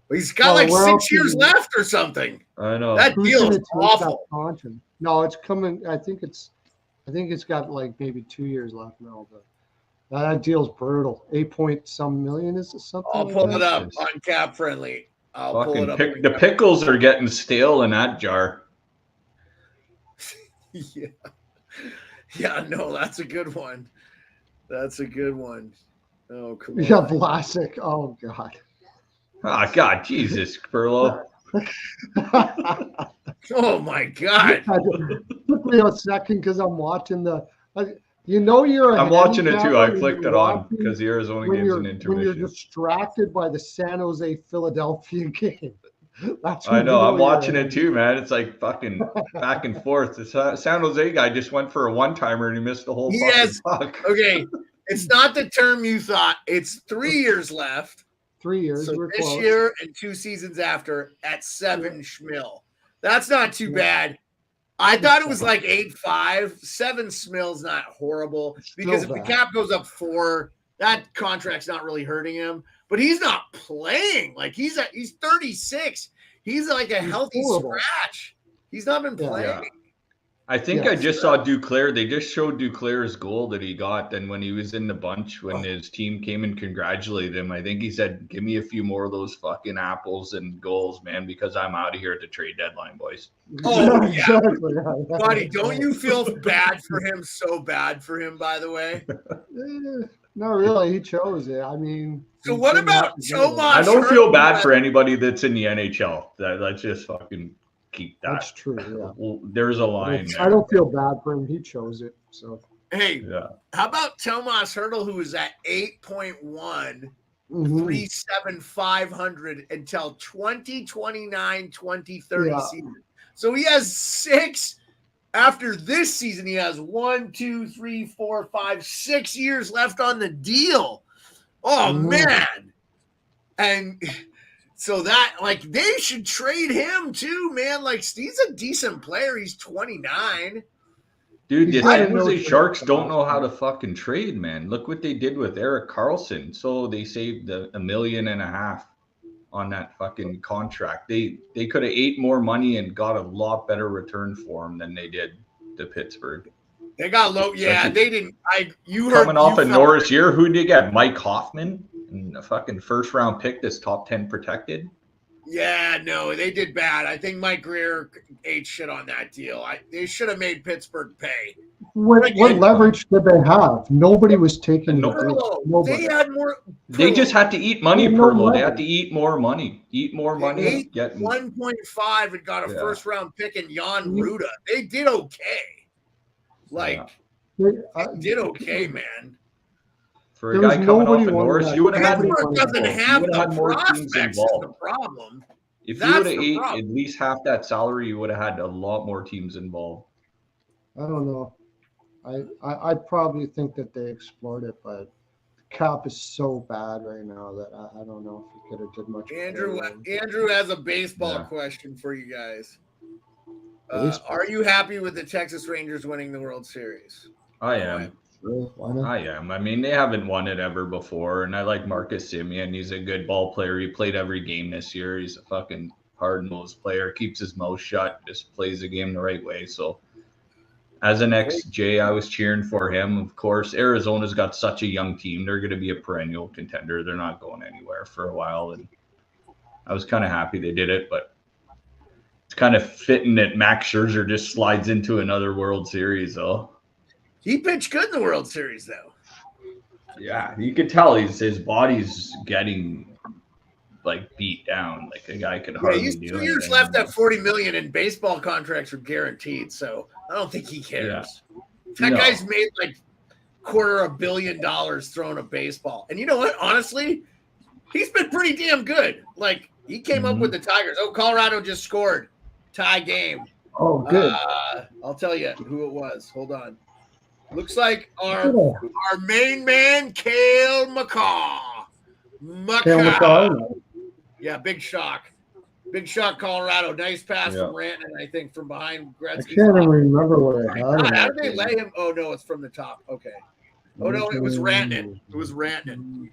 He's got like 6 years left or something. I know. That deal is awful. No, it's coming. I think it's got like maybe 2 years left now, but that deal's brutal. 8-point-some million is it something? I'll pull it up on Cap Friendly. I'll pull it up. The pickles are getting stale in that jar. Yeah. Yeah, no, that's a good one. That's a good one. Oh, come on. Yeah, Vlasic. Oh, God. Oh, God, Jesus, Perlo. Oh, my God. It took me a second because I'm watching I'm watching it too. I flicked it on because the Arizona game's an intermission. When you're distracted by the San Jose Philadelphia game. I know. I'm watching it too, man. It's like fucking back and forth. The San Jose guy just went for a one-timer and he missed the whole fucking puck. Okay. It's not the term you thought. It's 3 years left. 3 years. So We're this close. year and 2 seasons after at 7 schmil. That's not too bad. I thought it was like 8.5. 7 schmil's not horrible because if the cap goes up 4, that contract's not really hurting him. But he's not playing. Like he's 36. He's like a healthy scratch. He's not been playing. Yeah. I think I just saw Duclair. They just showed Duclair's goal that he got. Then when he was in the bunch, when his team came and congratulated him, I think he said, "Give me a few more of those fucking apples and goals, man, because I'm out of here at the trade deadline, boys." Oh, yeah. Exactly. Buddy, don't you feel bad for him? So bad for him, by the way. No, really, he chose it. I mean, so what about Tomas? I don't feel bad for anybody that's in the NHL. Let's just fucking keep that. That's true. Yeah. Well, there's a line. I don't feel bad for him. He chose it. So hey, how about Tomas Hertl, who was at 8.1, 3,700 until 2029, 2030 season. So he has 6. After this season, he has 1, 2, 3, 4, 5, 6 years left on the deal. Oh man. And so that, like, they should trade him too, man. Like, he's a decent player. He's 29. Dude, the San Jose Sharks don't know how to fucking trade, man. Look what they did with Erik Karlsson. So they saved $1.5 million on that fucking contract. They could have ate more money and got a lot better return for him than they did to Pittsburgh. They got low. Yeah, they didn't. You heard coming off a Norris year. Who did they get? Mike Hoffman, and a fucking first round pick that's top 10 protected. Yeah, no, they did bad. I think Mike Greer ate shit on that deal. They should have made Pittsburgh pay. What leverage did they have? Nobody was taking They had more. They just had to eat money, Pearlo. They had to eat more money. Eat more money. Get 1.5 and got a first round pick in Jan Ruda. They did okay. They did okay, man. For a guy coming off of Norris, you would have had doesn't have the prospects. Is the problem. If you would have ate at least half that salary, you would have had a lot more teams involved. I don't know. I probably think that they explored it, but the cap is so bad right now that I don't know if we could have did much. Andrew has a baseball question for you guys. Are you happy with the Texas Rangers winning the World Series? I am. I am. I mean, they haven't won it ever before, and I like Marcus Semien. He's a good ball player. He played every game this year. He's a fucking hard-nosed player. Keeps his mouth shut. Just plays the game the right way. So, as an ex-J, I was cheering for him. Of course, Arizona's got such a young team. They're going to be a perennial contender. They're not going anywhere for a while, and I was kind of happy they did it, but it's kind of fitting that Max Scherzer just slides into another World Series, though. He pitched good in the World Series, though. Yeah, you could tell his body's getting like beat down. Like a guy could hardly do it. 2 years left at $40 million, and baseball contracts are guaranteed. So I don't think he cares. Yeah. That guy's made like $250 million throwing a baseball. And you know what? Honestly, he's been pretty damn good. Like he came up with the Tigers. Oh, Colorado just scored. Tie game. Oh, good. I'll tell you who it was. Hold on. Looks like our main man, Cale McCaw. Yeah, big shock. Big shock, Colorado. Nice pass from Rantanen, I think, from behind Gretzky. I can't even remember where I had How did they lay him? Oh, no, it's from the top. Okay. Oh, no, it was Rantanen. It was Rantanen.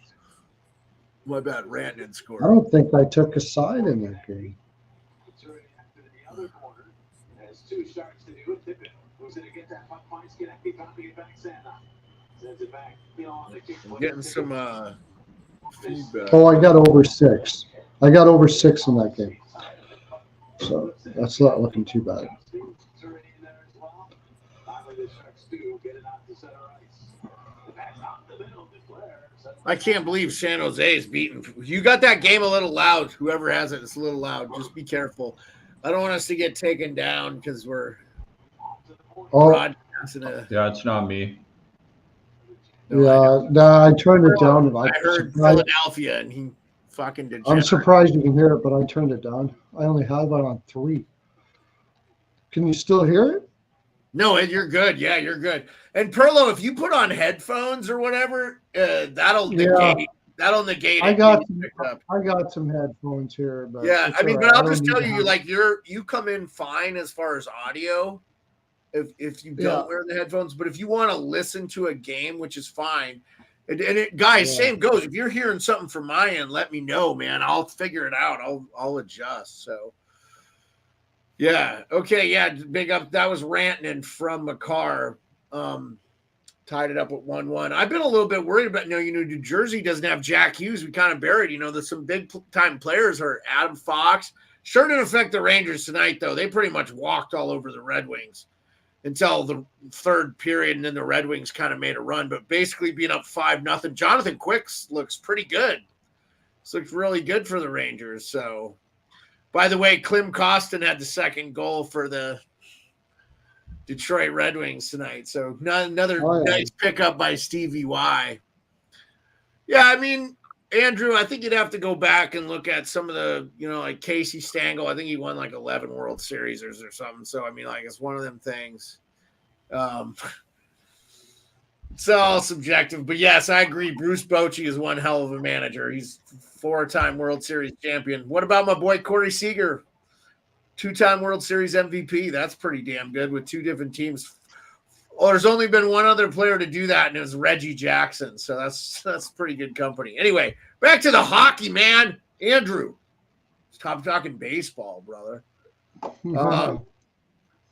My bad. Rantanen scored. I don't think I took a side in that game. Two Sharks to do it. Tippett. Who's going to get that puck? Finds Skinner. Copy it back. Santa. Sends it back. Getting some feedback. Oh, I got over 6. I got over 6 in that game. So that's not looking too bad. I can't believe San Jose is beaten. You got that game a little loud. Whoever has it, it's a little loud. Just be careful. I don't want us to get taken down because we're broadcasting it. Yeah, it's not me. No, I turned it down. I heard Philadelphia, and he fucking did. I'm surprised you can hear it, but I turned it down. I only have it on 3. Can you still hear it? No, you're good. Yeah, you're good. And Pearlo, if you put on headphones or whatever, that'll negate That'll negate it. I got You picked up. some headphones here, but Yeah, it's I mean, all but right. I'll I don't just need tell to you, have- like you come in fine as far as audio. If you don't Yeah. wear the headphones, but if you want to listen to a game, which is fine, guys, Yeah. same goes. If you're hearing something from my end, let me know, man. I'll figure it out. I'll adjust. So, yeah, okay, yeah, big up. That was Rantanen from McCarr. Tied it up at 1-1. I've been a little bit worried about, New Jersey doesn't have Jack Hughes. We kind of buried, there's some big time players are Adam Fox. Sure didn't affect the Rangers tonight, though. They pretty much walked all over the Red Wings until the third period, and then the Red Wings kind of made a run. But basically being up 5-0, Jonathan Quick looks pretty good. This looks really good for the Rangers. So, by the way, Klim Kostin had the second goal for the Detroit Red Wings tonight. So another nice pickup by Stevie Y. Yeah, I mean, Andrew, I think you'd have to go back and look at some of the, like Casey Stengel. I think he won like 11 World Series or something. So, I mean, like, it's one of them things. It's all subjective. But, yes, I agree. Bruce Bochy is one hell of a manager. He's 4-time World Series champion. What about my boy Corey Seager? 2-time World Series MVP. That's pretty damn good with 2 different teams. Well, there's only been one other player to do that, and it was Reggie Jackson. So that's pretty good company. Anyway, back to the hockey, man. Andrew, stop talking baseball, brother.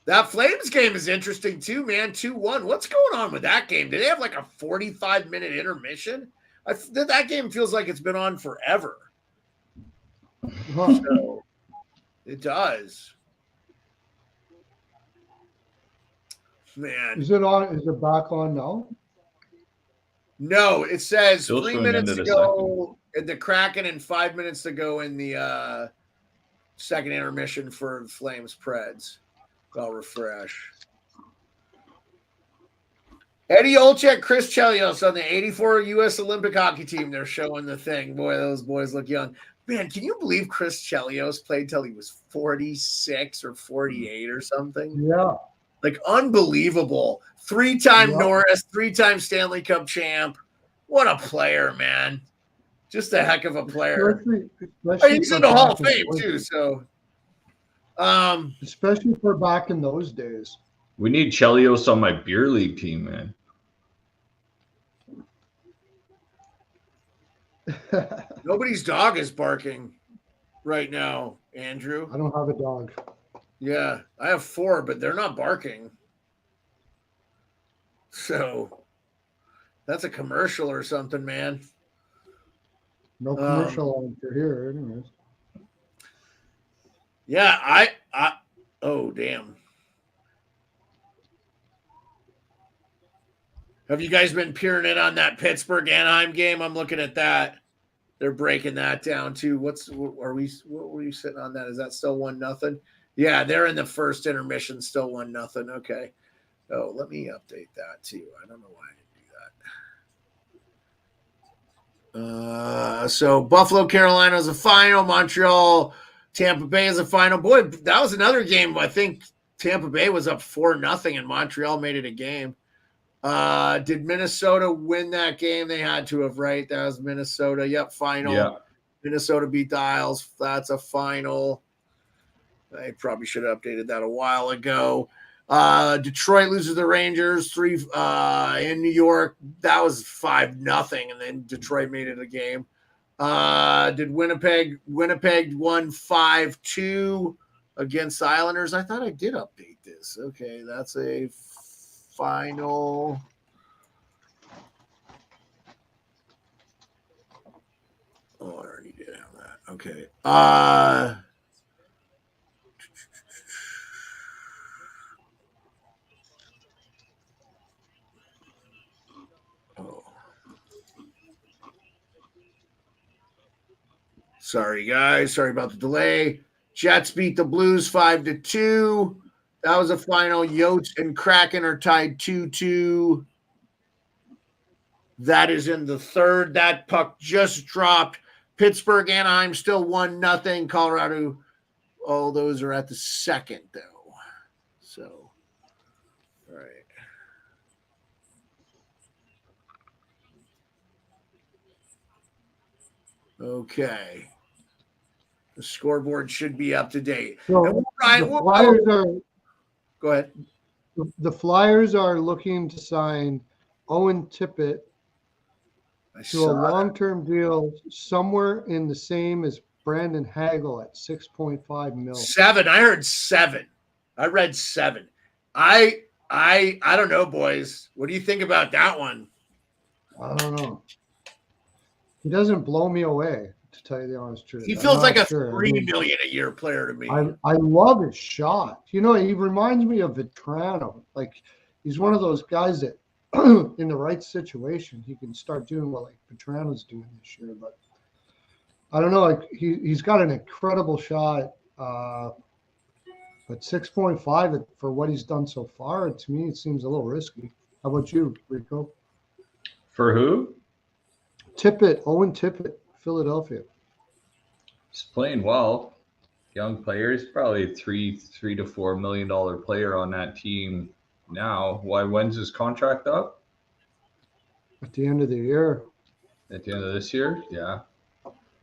That Flames game is interesting too, man. 2-1. What's going on with that game? Did they have like a 45-minute intermission? That game feels like it's been on forever. So, it does. Man. Is it on? Is it back on now? No, it says Still 3 showing minutes into to the go in the Kraken and 5 minutes to go in the second intermission for Flames Preds. I'll refresh. Eddie Olczyk, Chris Chelios on the 84 U.S. Olympic hockey team. They're showing the thing. Boy, those boys look young. Man, can you believe Chris Chelios played till he was 46 or 48 or something? Yeah. Like, unbelievable. 3-time Norris, 3-time Stanley Cup champ. What a player, man. Just a heck of a player. Especially He's in the Hall of Fame, too, so. Especially for back in those days. We need Chelios on my beer league team, man. Nobody's dog is barking right now, Andrew. I don't have a dog. Yeah, I have 4, but they're not barking. So that's a commercial or something, man. No commercial on for here, anyways. Yeah, I oh damn. Have you guys been peering in on that Pittsburgh Anaheim game? I'm looking at that. They're breaking that down too. What were we sitting on that? Is that still 1-0? Yeah, they're in the first intermission, still 1-0. Okay. Oh, let me update that too. I don't know why I didn't do that. So Buffalo, Carolina is a final. Montreal, Tampa Bay is a final. Boy, that was another game. I think Tampa Bay was up 4-0 and Montreal made it a game. Did Minnesota win that game? They had to have, right? That was Minnesota. Yep, final. Yeah. Minnesota beat the Isles. That's a final. I probably should have updated that a while ago. Detroit loses the Rangers 3 in New York. That was 5-0, and then Detroit made it a game. Did Winnipeg won 5-2 against the Islanders? I thought I did update this. Okay, that's a final. Oh, I already did have that. Okay. Sorry, guys. Sorry about the delay. Jets beat the Blues 5-2. That was a final. Yotes and Kraken are tied 2-2. That is in the third. That puck just dropped. Pittsburgh, Anaheim still 1-0. Colorado, all those are at the second, though. So, all right. Okay. The scoreboard should be up to date. So And Ryan, the Flyers are go ahead. the Flyers are looking to sign Owen Tippett I to a saw that. long-term deal somewhere in the same as Brandon Hagel at $6.5 million. 7. I heard 7. I read 7. I don't know, boys. What do you think about that one? I don't know. He doesn't blow me away, to tell you the honest truth. He I'm feels not like a sure. $3 million a year player to me. I love his shot. You know, he reminds me of Vetrano. Like, he's one of those guys that in the right situation, he can start doing what like Vetrano's doing this year. But I don't know. Like he's got an incredible shot. But 6.5 for what he's done so far, to me, it seems a little risky. How about you, Rico? For who? Tippett, Owen Tippett, Philadelphia. He's playing well. Young player. He's probably a $3 to $4 million player on that team now. Why? When's his contract up? At the end of the year. At the end of this year? Yeah.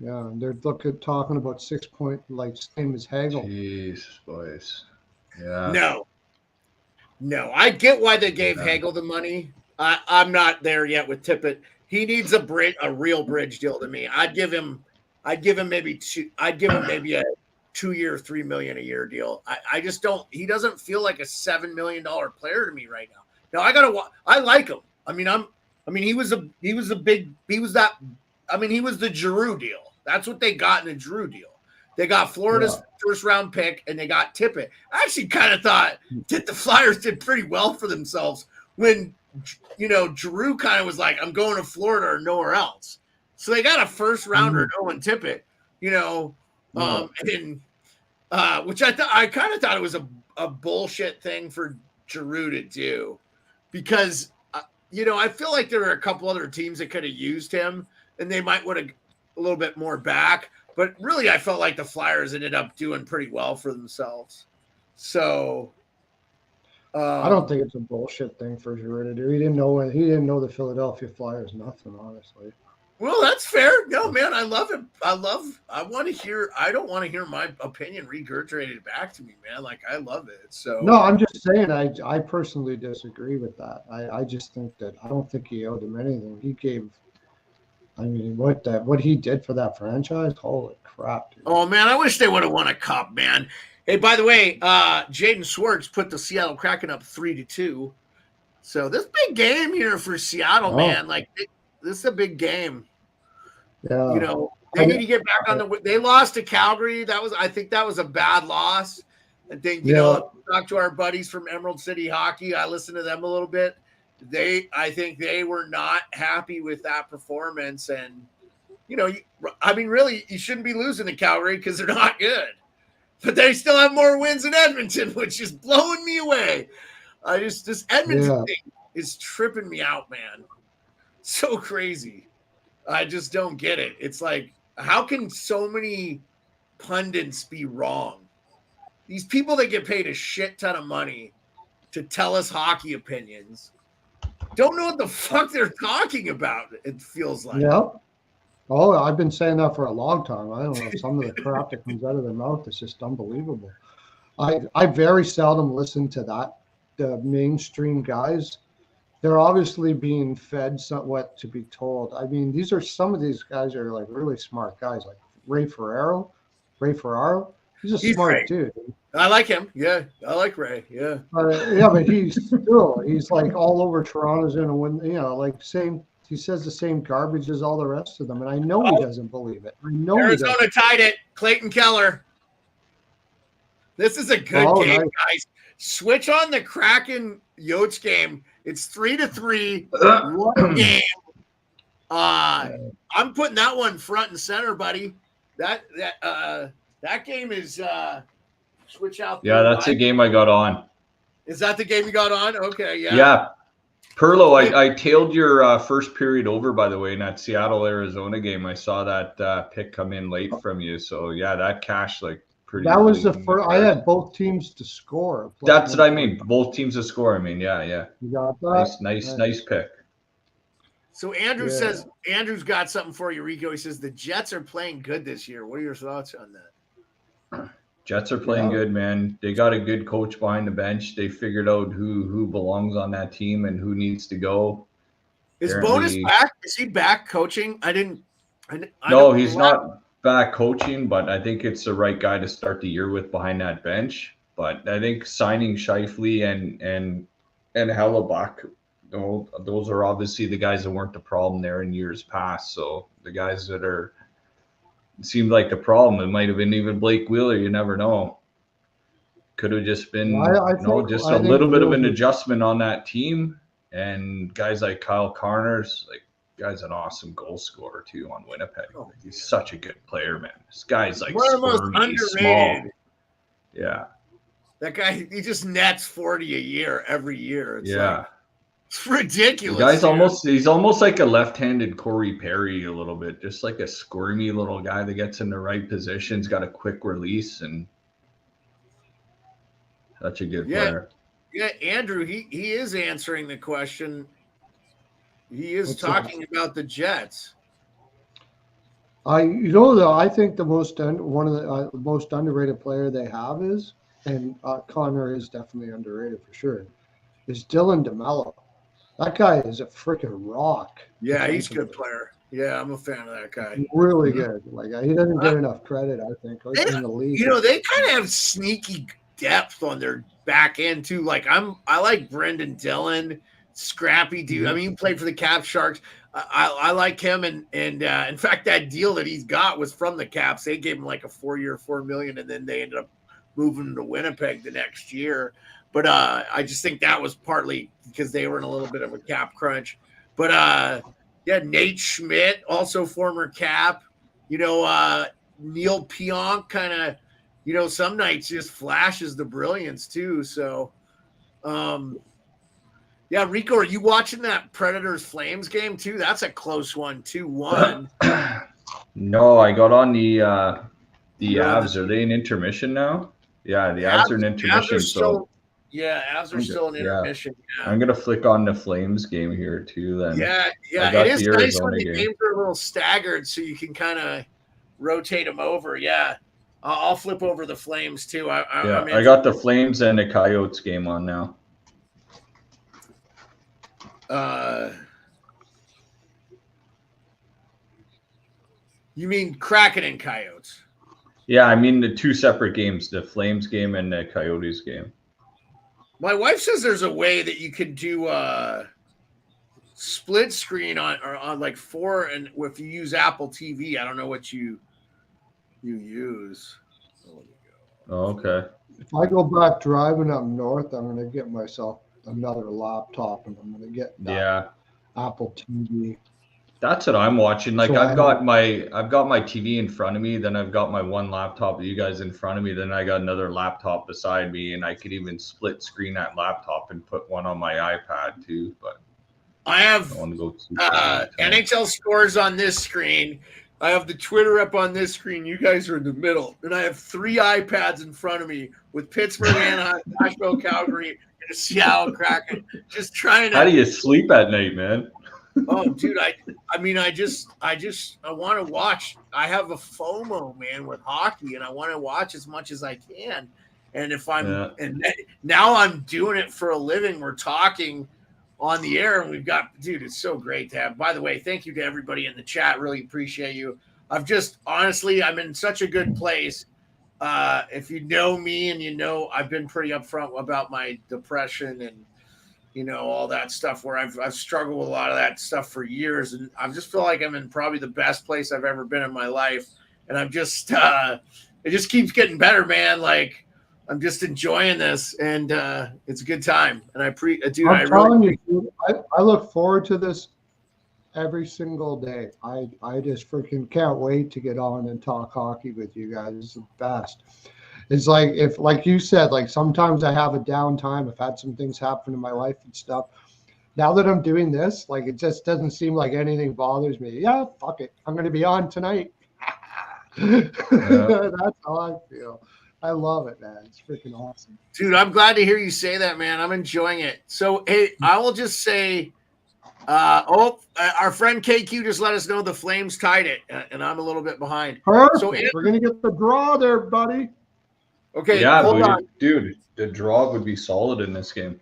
Yeah, and they're talking about 6 point, like same as Hagel. Jeez, boys. Yeah. No. I get why they gave Hagel the money. I'm not there yet with Tippett. He needs a real bridge deal to me. I'd give him maybe a 2-year, $3 million a year deal. I just don't. He doesn't feel like a $7 million player to me right now. Now I like him. He was the Giroux deal. That's what they got in the Giroux deal. They got Florida's first round pick and they got Tippett. I actually kind of thought that the Flyers did pretty well for themselves when, Giroux kind of was like, I'm going to Florida or nowhere else. So they got a first rounder in Owen Tippett, which I kind of thought it was a bullshit thing for Giroux to do because, I feel like there were a couple other teams that could have used him and they might want a little bit more back. But really, I felt like the Flyers ended up doing pretty well for themselves. So I don't think it's a bullshit thing for Giroux to do. He didn't know the Philadelphia Flyers nothing, honestly. Well, that's fair. No, man, I love him. I want to hear. I don't want to hear my opinion regurgitated back to me, man. Like I love it. So no, I'm just saying. I personally disagree with that. I just think that I don't think he owed him anything. He gave. What he did for that franchise? Holy crap, dude. Oh man, I wish they would have won a cup, man. Hey, by the way, Jaden Swartz put the Seattle Kraken up 3-2. So this big game here for Seattle, man. Like this is a big game. Yeah. They need to get back on the. They lost to Calgary. I think that was a bad loss. I think talk to our buddies from Emerald City Hockey. I listened to them a little bit. I think they were not happy with that performance, and really, you shouldn't be losing to Calgary because they're not good, but they still have more wins than Edmonton, which is blowing me away. This Edmonton thing is tripping me out, man. So crazy. I just don't get it. It's like, how can so many pundits be wrong? These people that get paid a shit ton of money to tell us hockey opinions don't know what the fuck they're talking about, it feels like. Yeah. Oh, I've been saying that for a long time. I don't know. Some of the crap that comes out of their mouth is just unbelievable. I very seldom listen to the mainstream guys. They're obviously being fed somewhat to be told. Some of these guys are like really smart guys, like Ray Ferraro. He's a smart dude. I like him. Yeah, I like Ray. Yeah. But he's like all over Toronto's going to win. He says the same garbage as all the rest of them, and I know he doesn't believe it. Arizona tied it. Clayton Keller. This is a good game, guys. Switch on the Kraken Yotes game. It's 3-3. One game. I'm putting that one front and center, buddy. That game is switch out. Yeah, that's a game I got on. Is that the game you got on? Okay, yeah. Yeah. Perlo, I tailed your first period over, by the way, in that Seattle-Arizona game. I saw that pick come in late from you. So, yeah, that cashed like pretty. That was the first. I had both teams to score. That's what I mean. Both teams to score. Yeah. You got that? Nice pick. So Andrew says Andrew's got something for you, Rico. He says the Jets are playing good this year. What are your thoughts on that? Jets are playing good, man. They got a good coach behind the bench. They figured out who belongs on that team and who needs to go. Is Bonus back? Is he back coaching? No, he's not back coaching, but I think it's the right guy to start the year with behind that bench. But I think signing Scheifele and Hellebuck, those are obviously the guys that weren't the problem there in years past. So the guys that are seemed like the problem, it might have been even Blake Wheeler. You never know. Could have just been just a little bit of an adjustment on that team. And guys like Kyle Carner's, like, guy's an awesome goal scorer too on Winnipeg. He's such a good player, man. This guy's like one of the most underrated. Small. Yeah. That guy, he just nets 40 a year every year. It's ridiculous. The guy's he's almost like a left-handed Corey Perry a little bit, just like a squirmy little guy that gets in the right positions, got a quick release, and such a good player. Yeah, Andrew, he is answering the question. He is talking about the Jets. I think one of the most underrated player they have is, and Connor is definitely underrated for sure, is Dylan DeMello. That guy is a freaking rock. Yeah, he's a good player. Yeah, I'm a fan of that guy. Really good. Like, he doesn't get enough credit, I think, in the league. They kind of have sneaky depth on their back end too. Like I like Brendan Dillon, scrappy dude. I mean, he played for the Caps Sharks. I like him, and in fact, that deal that he's got was from the Caps. They gave him like a 4-year, $4 million, and then they ended up moving to Winnipeg the next year. But I just think that was partly because they were in a little bit of a cap crunch. But Nate Schmidt, also former Cap. Neil Pionk kind of. Some nights just flashes the brilliance too. So, Rico, are you watching that Predators Flames game too? That's a close one, 2-1. No, I got on the Avs. Are they in intermission now? Yeah, the Avs are in intermission. Avs are still in intermission. Yeah. I'm gonna flick on the Flames game here too. Then. Yeah. It is nice when the games are a little staggered, so you can kind of rotate them over. Yeah. I'll flip over the Flames too. I got the Flames and the Coyotes game on now. You mean Kraken and Coyotes? Yeah, I mean the two separate games, the Flames game and the Coyotes game. My wife says there's a way that you could do split screen on like 4, and if you use Apple TV, I don't know what you use. Oh, okay. If I go back driving up north, I'm going to get myself another laptop, and I'm going to get Apple TV. That's what I'm watching. Like, so I've got my TV in front of me, then I've got my one laptop, you guys in front of me, then I got another laptop beside me, and I could even split screen that laptop and put one on my iPad too. But I have NHL scores on this screen. I have the Twitter up on this screen. You guys are in the middle. And I have 3 iPads in front of me with Pittsburgh, Anaheim, Nashville, Calgary, and the Seattle Kraken. Just trying to. How do you sleep at night, man? Oh, dude, I want to watch. I have a FOMO, man, with hockey, and I want to watch as much as I can. And now I'm doing it for a living. We're talking on the air, and we've got, dude, it's so great to have. By the way, thank you to everybody in the chat. Really appreciate you. I'm in such a good place. If you know me and I've been pretty upfront about my depression and, all that stuff where I've struggled with a lot of that stuff for years. And I just feel like I'm in probably the best place I've ever been in my life. And I'm just, it just keeps getting better, man. Like, I'm just enjoying this, and it's a good time. And I look forward to this every single day. I just freaking can't wait to get on and talk hockey with you guys. It's the best. It's like, if, like you said, like sometimes I have a downtime. I've had some things happen in my life and stuff. Now that I'm doing this, like, it just doesn't seem like anything bothers me. Yeah, fuck it. I'm going to be on tonight. That's how I feel. I love it, man. It's freaking awesome. Dude, I'm glad to hear you say that, man. I'm enjoying it. So, hey, I will just say Our friend KQ just let us know the Flames tied it, and I'm a little bit behind. Perfect. So We're gonna get the draw there, buddy. Okay, Yeah, hold on. dude, the draw would be solid in this game.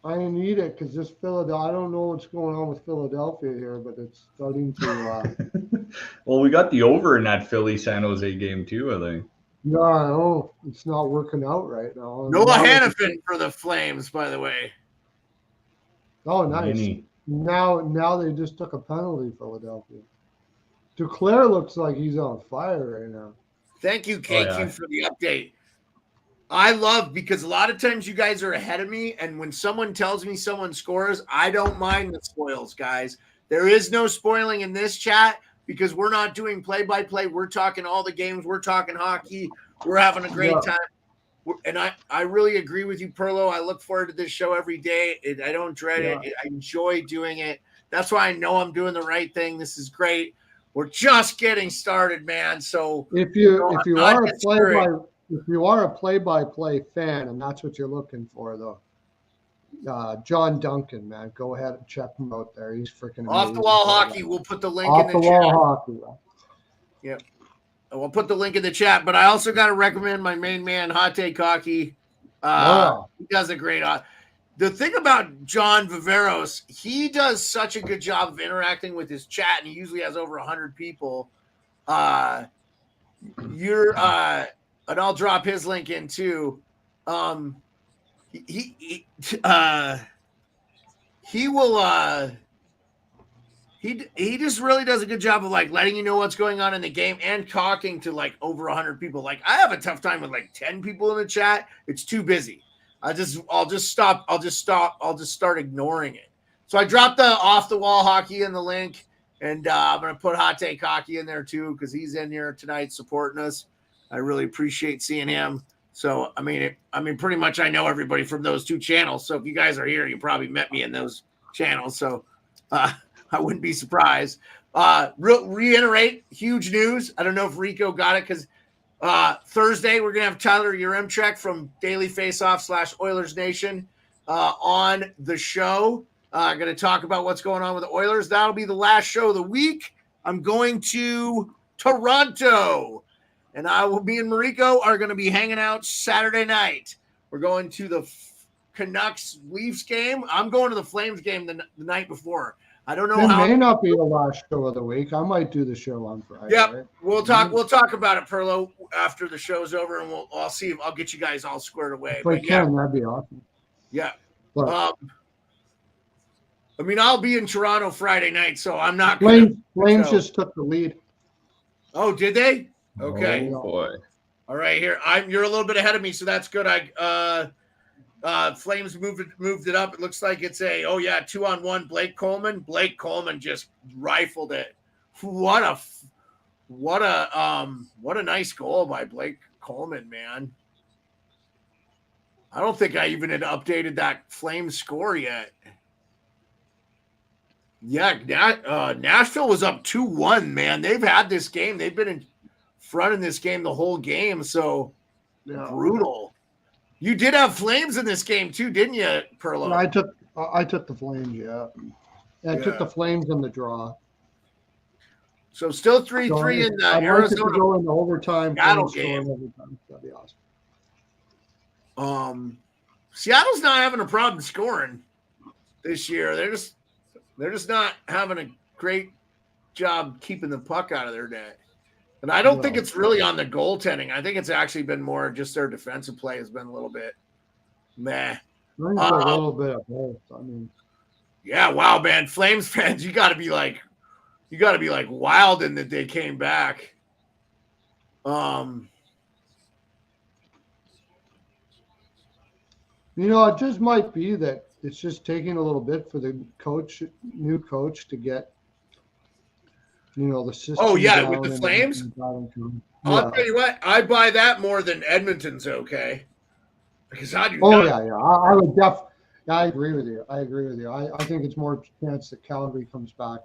I need it because this Philadelphia. I don't know what's going on with Philadelphia here, but it's starting to. Well, we got the over in that Philly San Jose game too, I think. Yeah, I know it's not working out right now. Noah Now they- Hannafin for the Flames, by the way. Oh, nice. Mini. Now they just took a penalty, Philadelphia. Duclair looks like he's on fire right now. Thank you, KQ, for the update. I love because a lot of times you guys are ahead of me, and when someone tells me someone scores, I don't mind the spoils, guys. There is no spoiling in this chat because we're not doing play-by-play. We're talking all the games. We're talking hockey. We're having a great time. And I really agree with you, Perlo. I look forward to this show every day. I don't dread it. I enjoy doing it. That's why I know I'm doing the right thing. This is great. We're just getting started, man. So if you are a play-by-play fan, and that's what you're looking for, though, John Duncan, man, go ahead and check him out there. He's freaking amazing. Off the wall hockey. We'll put the link Off in the the chat. wall hockey. Yep. We'll put the link in the chat, but I also got to recommend my main man, Hot Take Hockey. He does a great. The thing about John Viveros, he does such a good job of interacting with his chat, and he usually has over 100 people. And I'll drop his link in too. He will. He just really does a good job of like letting you know what's going on in the game and talking to like over 100 people. Like I have a tough time with like 10 people in the chat. It's too busy. I'll just start ignoring it. So I dropped the off the wall hockey in the link, and I'm gonna put Hot Take Hockey in there too because he's in here tonight supporting us. I really appreciate seeing him. So I mean, pretty much I know everybody from those two channels. So if you guys are here, you probably met me in those channels. So I wouldn't be surprised. Reiterate, huge news. I don't know if Rico got it because Thursday we're going to have Tyler Yaremchuk from Daily Faceoff / Oilers Nation on the show. Going to talk about what's going on with the Oilers. That'll be the last show of the week. I'm going to Toronto, and me and Mariko are going to be hanging out Saturday night. We're going to the Canucks Leafs game. I'm going to the Flames game the night before. I don't know how. It may not be the last show of the week. I might do the show on Friday. Yep, right? We'll talk about it, Perlo, after the show's over, and I'll see if I'll get you guys all squared away. If I can, that'd be awesome. Yeah. But, I mean, I'll be in Toronto Friday night, so I'm not. Flames just took the lead. Oh, did they? Okay. Oh boy. All right, here you're a little bit ahead of me, so that's good. Flames moved it up. It looks like it's 2-on-1. Blake Coleman just rifled it. What a nice goal by Blake Coleman, man. I don't think I even had updated that Flames score yet. Yeah, Nashville was up 2-1, man. They've had this game. They've been in front in this game the whole game, so brutal. You did have Flames in this game too, didn't you, Perlo? Yeah, I took the Flames, I took the Flames in the draw. So still 3-3 in Arizona. Go into overtime. Seattle game. That'd be awesome. Seattle's not having a problem scoring this year. They're just not having a great job keeping the puck out of their net. And I don't think it's really on the goaltending. I think it's actually been more just their defensive play has been a little bit meh. A little bit of both. I mean, yeah, wow, man. Flames fans, you got to be like wild in that they came back. It just might be that it's just taking a little bit for the new coach to get, the system. Oh, yeah, with the Flames? I'll tell you what, I buy that more than Edmonton's okay. Because I do not. Yeah. I would definitely. I agree with you. I think it's more chance that Calgary comes back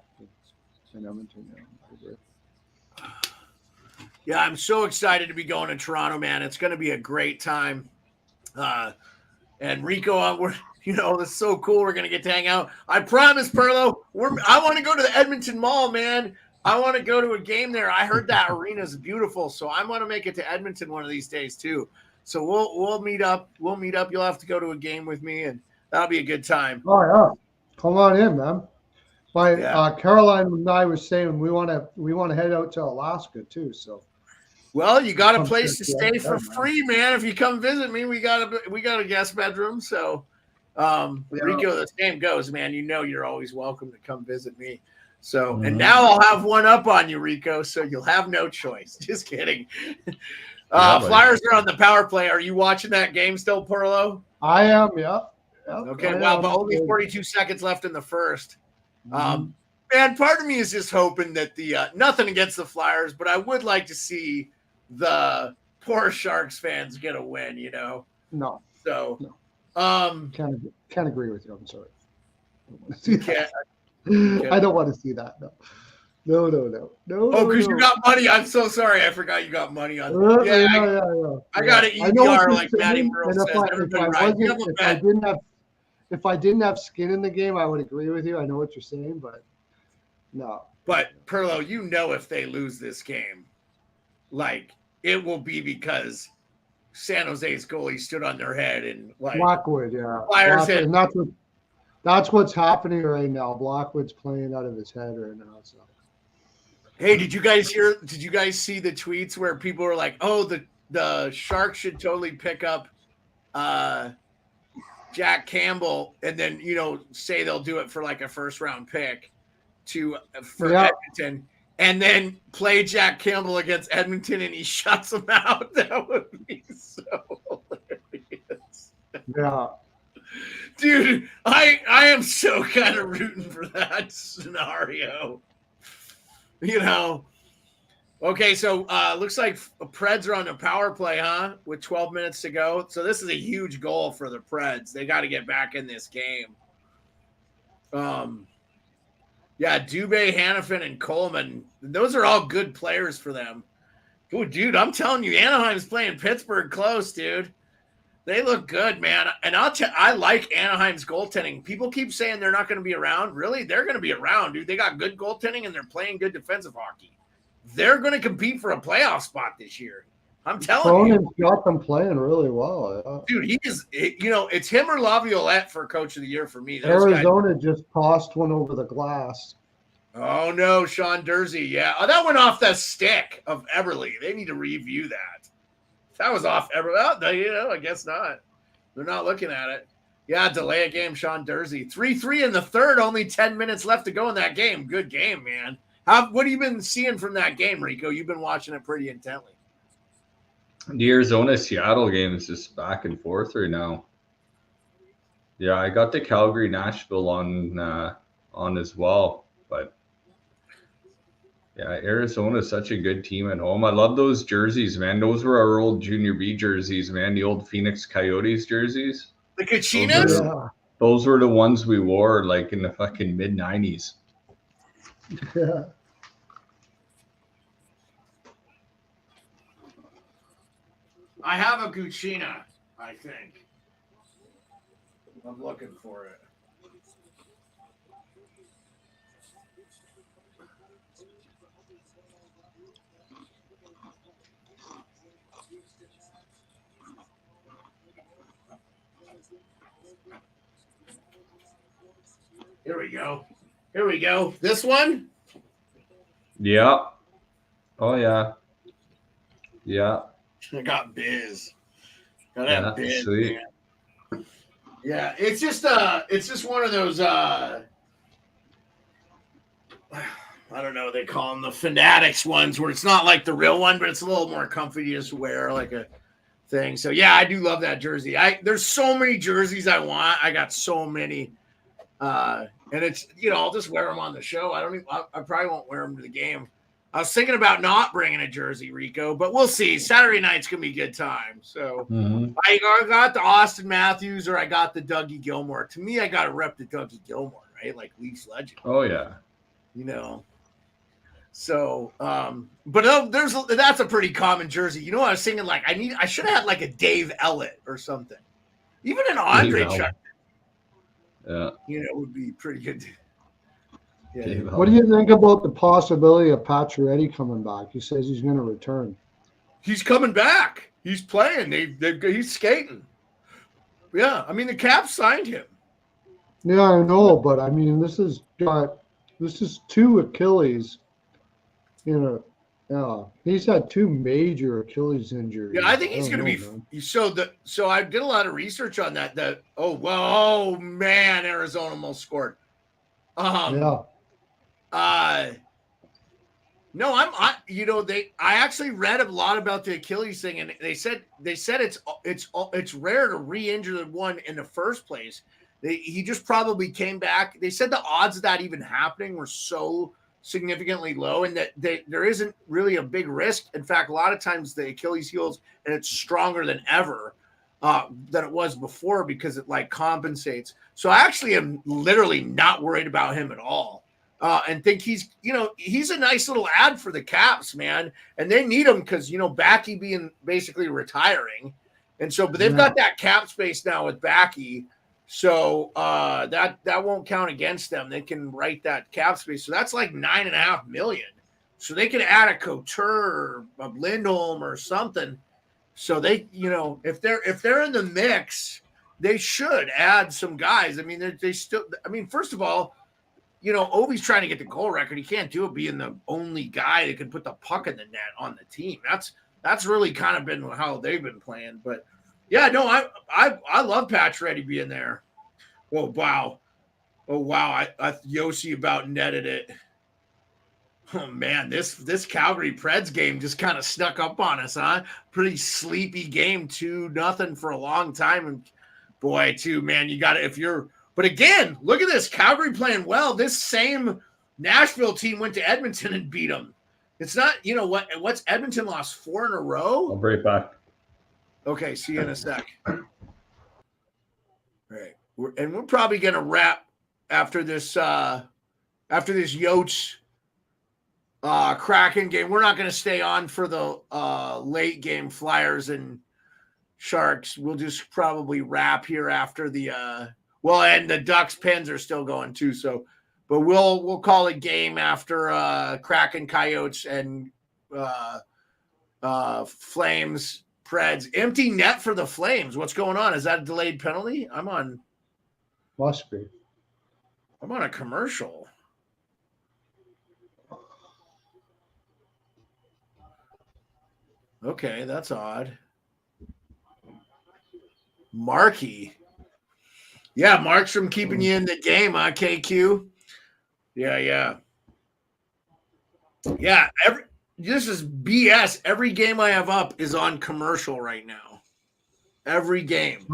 than Edmonton. Yeah, I agree. Yeah, I'm so excited to be going to Toronto, man. It's going to be a great time. And Rico, You know, that's so cool. We're gonna get to hang out. I promise, Perlo. I want to go to the Edmonton Mall, man. I want to go to a game there. I heard that arena is beautiful, so I want to make it to Edmonton one of these days too. So we'll meet up. We'll meet up. You'll have to go to a game with me, and that'll be a good time. Oh yeah, come on in, man. Caroline and I were saying we want to head out to Alaska too. So, well, you got a place to stay for free, man. If you come visit me, we got a guest bedroom. So, Rico, the same goes, man. You know you're always welcome to come visit me. So, and now I'll have one up on you, Rico. So you'll have no choice. Just kidding. Flyers are on the power play. Are you watching that game still, Perlo? I am. Yeah. Okay. Well, but only 42 seconds left in the first. Man, part of me is just hoping that the nothing against the Flyers, but I would like to see the poor Sharks fans get a win. You know. No. So. No. Can't agree with you. I'm sorry. I don't want to see that. No. Oh, because you got money. I'm so sorry. I forgot you got money on. Yeah. I got an EDR like Matty Merle says. If I didn't have skin in the game, I would agree with you. I know what you're saying, but no. But Perlo, you know, if they lose this game, like it will be because San Jose's goalie stood on their head and like Blackwood, yeah. Flyers hit. And that's what's happening right now. Blackwood's playing out of his head right now. So. Hey, did you guys see the tweets where people were like, "Oh, the Sharks should totally pick up Jack Campbell and then, you know, say they'll do it for like a first round pick for Edmonton and then play Jack Campbell against Edmonton and he shuts them out." That would be so hilarious. Yeah. Dude, I am so kind of rooting for that scenario. You know. Okay, so looks like Preds are on the power play, huh? With 12 minutes to go. So this is a huge goal for the Preds. They got to get back in this game. Yeah, Dubé, Hannafin, and Coleman. Those are all good players for them. Oh, dude, I'm telling you, Anaheim's playing Pittsburgh close, dude. They look good, man. And I like Anaheim's goaltending. People keep saying they're not going to be around. Really? They're going to be around, dude. They got good goaltending, and they're playing good defensive hockey. They're going to compete for a playoff spot this year. I'm telling you. Cronin's got them playing really well. Dude, he is, you know, it's him or Laviolette for Coach of the Year for me. Arizona just tossed one over the glass. Oh, no, Sean Dursey. Yeah. Oh, that went off the stick of Eberle. They need to review that. That was off Eberle. Oh, you know, I guess not. They're not looking at it. Yeah, delay a game, Sean Dursey. 3-3 in the third, only 10 minutes left to go in that game. Good game, man. What have you been seeing from that game, Rico? You've been watching it pretty intently. The Arizona-Seattle game is just back and forth right now. Yeah, I got the Calgary-Nashville on as well, but yeah, Arizona is such a good team at home. I love those jerseys, man. Those were our old Junior B jerseys, man. The old Phoenix Coyotes jerseys. The Kachinas? Those were the ones we wore like in the fucking mid-90s. Yeah. I have a Guccina, I think. I'm looking for it. Here we go. Here we go. This one? Yeah. Oh, yeah. Yeah. I got Biz. Got that Biz, sweet. man. Yeah, it's just one of those I don't know, they call them the Fanatics ones where it's not like the real one, but it's a little more comfy to just wear like a thing. So yeah, I do love that jersey. There's so many jerseys I want. I got so many. And it's, you know, I'll just wear them on the show. I probably won't wear them to the game. I was thinking about not bringing a jersey, Rico, but we'll see. Saturday night's going to be a good time. So I got the Austin Matthews or I got the Dougie Gilmore. To me, I got to rep the Dougie Gilmore, right? Like Leafs legend. Oh, yeah. You know. So, but that's a pretty common jersey. You know what I was thinking? Like, I should have had like a Dave Ellett or something. Even an Andre Chuck. Yeah. Would be pretty good. Yeah. Gave What do you think about the possibility of Pacioretty coming back? He says he's going to return. He's coming back. He's playing. He's skating. Yeah, I mean the Caps signed him. Yeah, I know, but I mean this is 2 Achilles. Yeah, he's had 2 major Achilles injuries. Yeah, I think he's going to be. Man. So I did a lot of research on that. Oh man, Arizona almost scored. Yeah. No, I actually read a lot about the Achilles thing, and they said it's rare to re-injure the one in the first place. He just probably came back. They said the odds of that even happening were so significantly low, and that there isn't really a big risk. In fact, a lot of times the Achilles heals and it's stronger than ever than it was before because it like compensates. So I actually am literally not worried about him at all. And think he's a nice little ad for the Caps, man. And they need him because, Backy being basically retiring. And so, but they've got that cap space now with Backy. So that won't count against them. They can write that cap space. So that's like $9.5 million. So they could add a Couture or a Lindholm or something. So they, if they're in the mix, they should add some guys. I mean, first of all, Ovi's trying to get the goal record. He can't do it being the only guy that can put the puck in the net on the team. That's really kind of been how they've been playing. But yeah, no, I love Pacioretty being there. Oh wow. I Yossi about netted it. Oh man, this Calgary Preds game just kind of snuck up on us, huh? Pretty sleepy game, 2-0 for a long time. And boy, too, man, you got it But again, look at this. Calgary playing well. This same Nashville team went to Edmonton and beat them. It's not, what's Edmonton lost 4 in a row? I'll break back. Okay, see you in a sec. All right. We're probably going to wrap after this Yotes Kraken game. We're not going to stay on for the late game Flyers and Sharks. We'll just probably wrap here after the and the Ducks Pens are still going too. So, but we'll call it game after Kraken Coyotes and Flames Preds. Empty net for the Flames. What's going on? Is that a delayed penalty? Must be. I'm on a commercial. Okay, that's odd. Markey. Yeah, Markstrom keeping you in the game, huh, KQ? Yeah. Yeah, this is BS. Every game I have up is on commercial right now. Every game.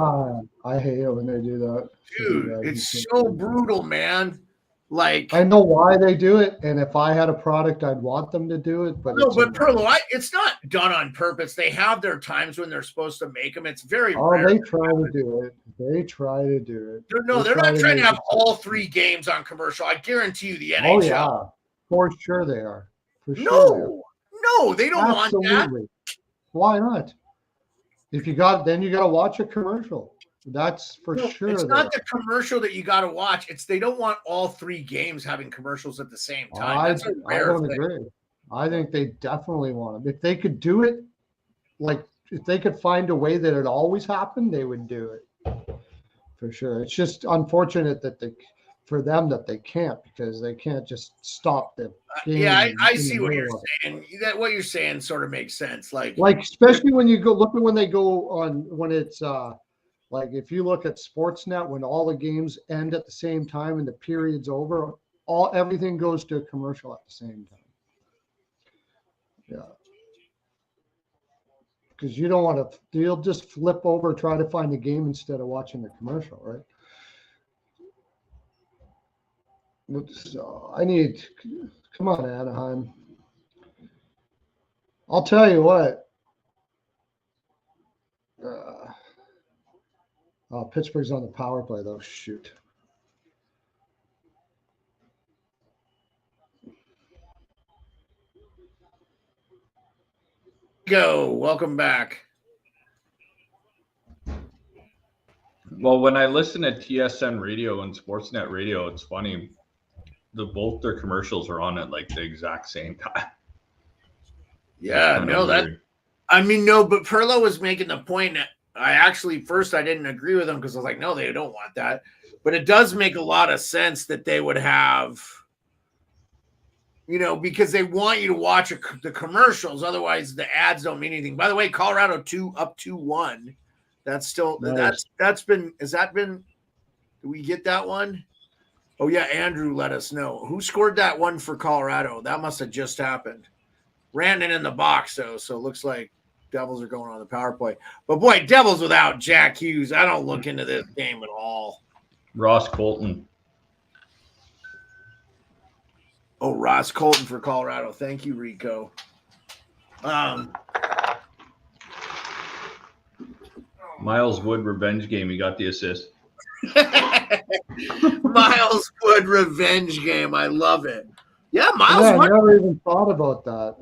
I hate it when they do that. Dude, it's so brutal, man. Like, I know why they do it, and if I had a product, I'd want them to do it. But Perlo, it's not done on purpose. They have their times when they're supposed to make them. It's very rare. They try to do it. They're not trying to have all 3 games on commercial. I guarantee you, the NHL. Oh yeah, for sure they are. For sure. No, they don't want that. Why not? If you got, then you got to watch a commercial. That's for sure. It's not the commercial that you got to watch. It's they don't want all 3 games having commercials at the same time. I don't agree. I think they definitely want them. If they could do it, like if they could find a way that it always happened, they would do it for sure. It's just unfortunate that for them that they can't, because they can't just stop the game. Yeah, I see what you're saying. What you're saying sort of makes sense. Like especially when you go look at when they go on when it's like if you look at Sportsnet, when all the games end at the same time and the period's over, everything goes to a commercial at the same time. Yeah. Because you don't want to, you'll just flip over, try to find the game instead of watching the commercial, right? So come on, Anaheim. I'll tell you what. Pittsburgh's on the power play, though. Shoot. Go. Welcome back. Well, when I listen to TSN radio and Sportsnet radio, it's funny. Both their commercials are on at like the exact same time. Yeah, Kinda no, that. weird. I mean, no, but Perlo was making the point that I didn't agree with him because I was like, no, they don't want that. But it does make a lot of sense that they would have, because they want you to watch the commercials. Otherwise, the ads don't mean anything. By the way, Colorado up 2-1. That's still Nice. that's been. Did we get that one? Oh yeah, Andrew let us know who scored that one for Colorado. That must have just happened. Ran it in the box though, so it looks like Devils are going on the power play. But boy, Devils without Jack Hughes, I don't look into this game at all. Ross Colton. Oh, Ross Colton for Colorado. Thank you, Rico. Miles Wood revenge game. He got the assist. Miles Wood revenge game. I love it. Yeah, Miles Yeah, I Wood. never even thought about that.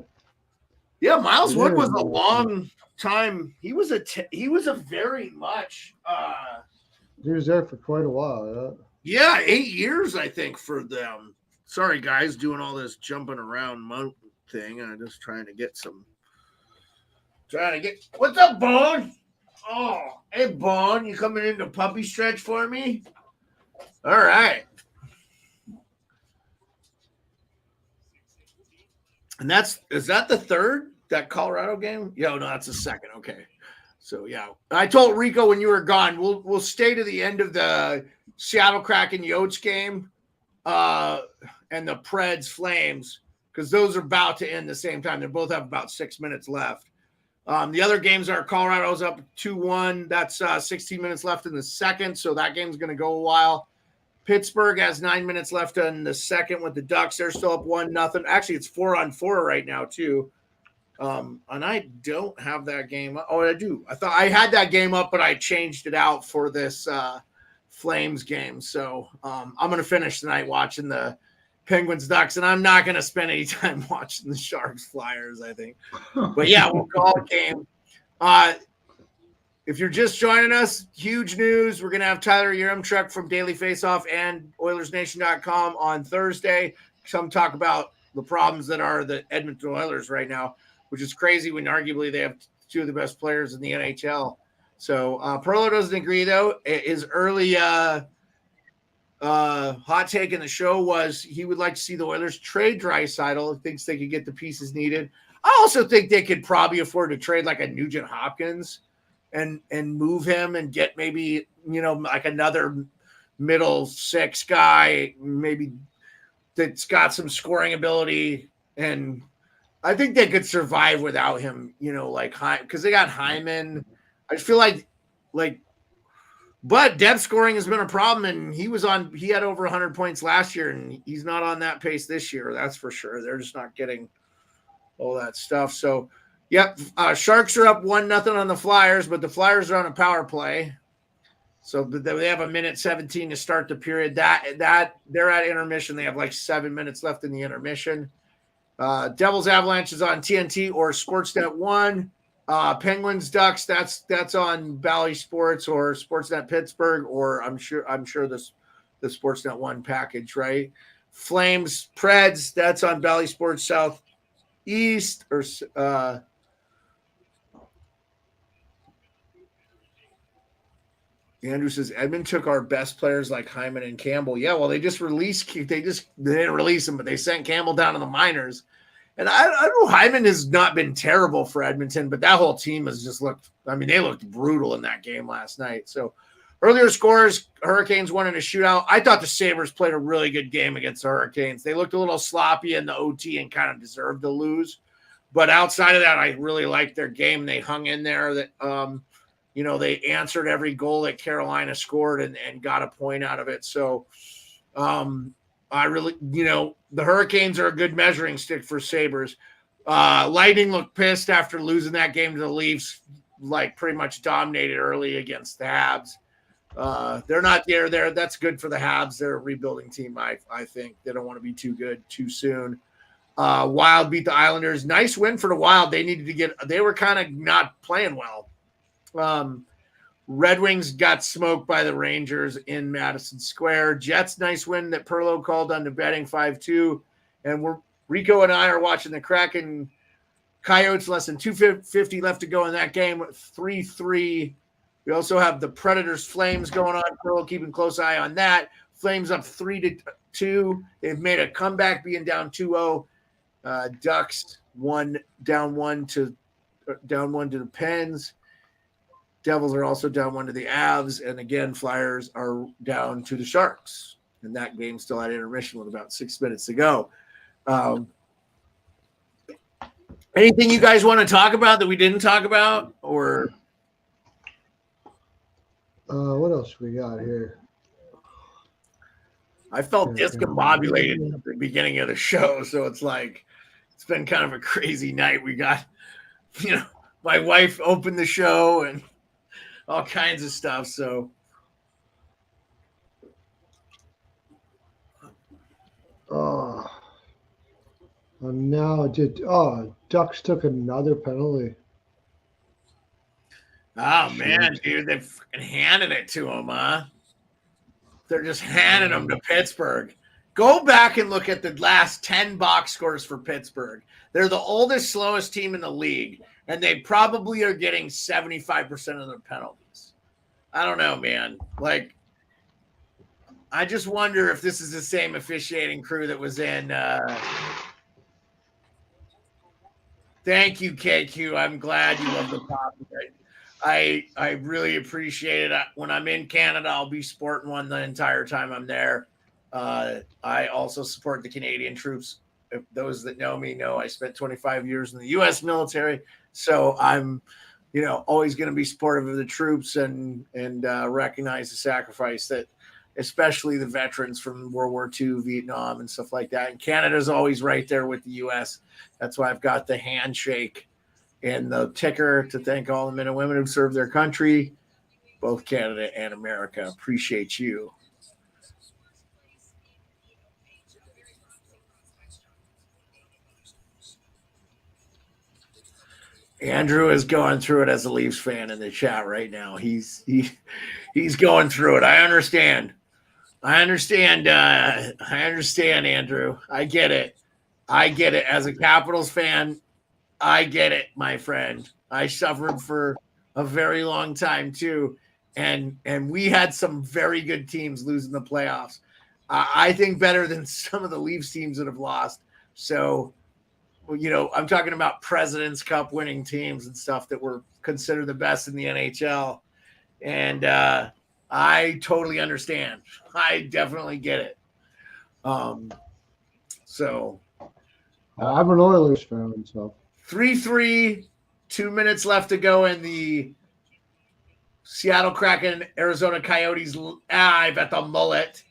Yeah, Miles Wood was Yeah. a long time. He was a very much He was there for quite a while. Yeah. 8 years, I think, for them. Sorry, guys, doing all this jumping around month thing. I'm just trying to get. What's up, Bone? Oh, hey, Bone, you coming into puppy stretch for me? All right. And is that the third, that Colorado game? Yeah, no, that's the second. Okay. So, yeah. I told Rico when you were gone, we'll stay to the end of the Seattle Kraken Yotes game and the Preds Flames because those are about to end the same time. They both have about 6 minutes left. The other games are Colorado's up 2-1. That's 16 minutes left in the second, so that game's going to go a while. Pittsburgh has 9 minutes left in the second with the Ducks. They're still up 1-0. Actually, it's 4-on-4 right now, too. And I don't have that game. Oh, I do. I thought I had that game up, but I changed it out for this Flames game. So I'm going to finish tonight watching the Penguins Ducks, and I'm not going to spend any time watching the Sharks Flyers, I think. But yeah, we'll call it game. If you're just joining us, huge news. We're going to have Tyler Yaremchuk from Daily Faceoff and OilersNation.com on Thursday. Come talk about the problems that are the Edmonton Oilers right now, which is crazy when arguably they have two of the best players in the NHL. So Perlo doesn't agree, though. His early hot take in the show was he would like to see the Oilers trade Draisaitl. He thinks they could get the pieces needed. I also think they could probably afford to trade like a Nugent Hopkins and move him and get maybe, like another middle six guy, maybe that's got some scoring ability. And I think they could survive without him, because they got Hyman. I just feel like, but depth scoring has been a problem, and he had over 100 points last year, and he's not on that pace this year. That's for sure. They're just not getting all that stuff. So, yep, Sharks are up 1-0 on the Flyers, but the Flyers are on a power play. So they have 1:17 to start the period. That they're at intermission. They have like 7 minutes left in the intermission. Devils Avalanche is on TNT or Sportsnet 1. Penguins Ducks, that's on Bally Sports or Sportsnet Pittsburgh, or I'm sure the Sportsnet 1 package, right? Flames Preds, that's on Bally Sports Southeast or Andrew says Edmund took our best players like Hyman and Campbell. Yeah, well, they didn't release him, but they sent Campbell down to the minors. And I know Hyman has not been terrible for Edmonton, but that whole team has just they looked brutal in that game last night. So earlier scores, Hurricanes won in a shootout. I thought the Sabres played a really good game against the Hurricanes. They looked a little sloppy in the OT and kind of deserved to lose. But outside of that, I really liked their game. They hung in there. They answered every goal that Carolina scored and got a point out of it. So I really, the Hurricanes are a good measuring stick for Sabres. Lightning looked pissed after losing that game to the Leafs, like pretty much dominated early against the Habs. They're not there. That's good for the Habs. They're a rebuilding team, I think. They don't want to be too good too soon. Wild beat the Islanders. Nice win for the Wild. They were kind of not playing well. Red Wings got smoked by the Rangers in Madison Square. Jets, nice win that Pearlo called on the betting 5-2. And Rico and I are watching the Kraken Coyotes, less than 250 left to go in that game, 3-3. We also have the Predators Flames going on. Pearlo keeping close eye on that. Flames up 3-2. They've made a comeback being down 2-0. Ducks down one to the Pens. Devils are also down 1 to the Avs. And again, Flyers are down to the Sharks. And that game's still at intermission with about 6 minutes to go. Anything you guys want to talk about that we didn't talk about? Or what else we got here? I felt discombobulated at the beginning of the show. So it's like, it's been kind of a crazy night. We got, my wife opened the show and all kinds of stuff. So, and now Ducks took another penalty. oh man, dude, they fucking handed it to them, huh? They're just handing them to Pittsburgh. Go back and look at the last 10 box scores for Pittsburgh. They're the oldest, slowest team in the league, and they probably are getting 75% of their penalties. I don't know, man. Like, I just wonder if this is the same officiating crew that was in. Thank you, KQ. I'm glad you love the pop. I really appreciate it. When I'm in Canada, I'll be sporting one the entire time I'm there. I also support the Canadian troops. If those that know me know I spent 25 years in the U.S. military, so I'm, always going to be supportive of the troops and recognize the sacrifice that, especially the veterans from World War II, Vietnam, and stuff like that. And Canada's always right there with the U.S. That's why I've got the handshake and the ticker to thank all the men and women who served their country, both Canada and America. Appreciate you. Andrew is going through it as a Leafs fan in the chat right now. He's going through it. I understand. Andrew. I get it. As a Capitals fan, I get it, my friend. I suffered for a very long time too. And we had some very good teams losing the playoffs. I think better than some of the Leafs teams that have lost. So, I'm talking about President's Cup winning teams and stuff that were considered the best in the NHL. And I totally understand. I definitely get it. So I'm an Oilers fan, so 3-3, 2 minutes left to go in the Seattle Kraken, Arizona Coyotes. I bet the mullet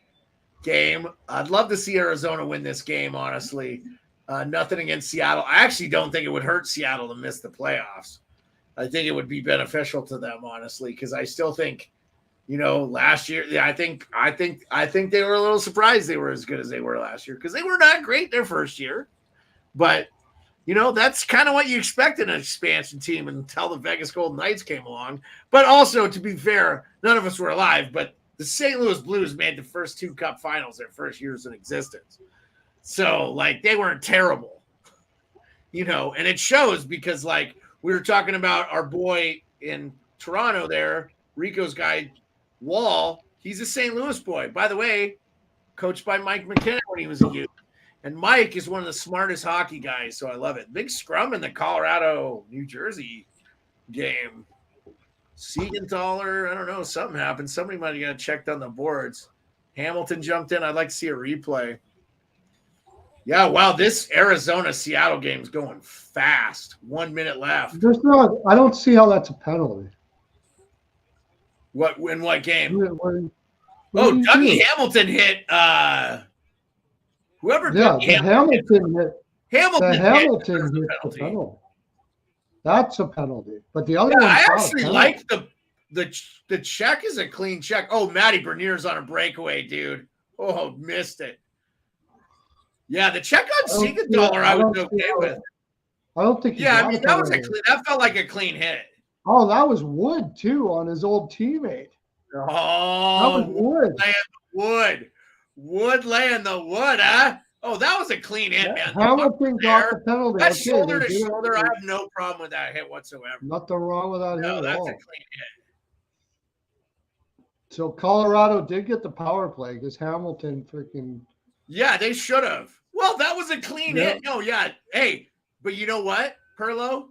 game. I'd love to see Arizona win this game, honestly. Nothing against Seattle. I actually don't think it would hurt Seattle to miss the playoffs. I think it would be beneficial to them, honestly, because I still think, last year, I think they were a little surprised they were as good as they were last year because they were not great their first year. But, that's kind of what you expect in an expansion team until the Vegas Golden Knights came along. But also, to be fair, none of us were alive, but the St. Louis Blues made the first 2 Cup finals their first years in existence. So, they weren't terrible, and it shows because, we were talking about our boy in Toronto there, Rico's guy, Wall. He's a St. Louis boy. By the way, coached by Mike McKinnon when he was a youth. And Mike is one of the smartest hockey guys, so I love it. Big scrum in the Colorado-New Jersey game. Siegenthaler, I don't know, something happened. Somebody might have got checked on the boards. Hamilton jumped in. I'd like to see a replay. Yeah, wow, this Arizona-Seattle game is going fast. 1 minute left. I don't see how that's a penalty. In what game? What Dougie Hamilton hit whoever. Yeah, Hamilton hit. Hamilton hit the penalty. That's a penalty. But the other one, I actually like the check is a clean check. Oh, Matty Bernier's on a breakaway, dude. Oh, missed it. Yeah, the check on Siegenthaler I was okay with. I don't think. Yeah, that felt like a clean hit. Oh, that was Wood too on his old teammate. That was Oh, Wood. Wood laying the wood, huh? Oh, that was a clean hit, man. The puck Hamilton was got there. the penalty. That's Okay, shoulder they to did shoulder. I it. have no problem with that hit whatsoever. Nothing wrong with that hit No, at that's a all. clean hit. So Colorado did get the power play because Hamilton freaking. Yeah, they should have. Well, that was a clean hit. No, yeah. Hey, but you know what, Perlo?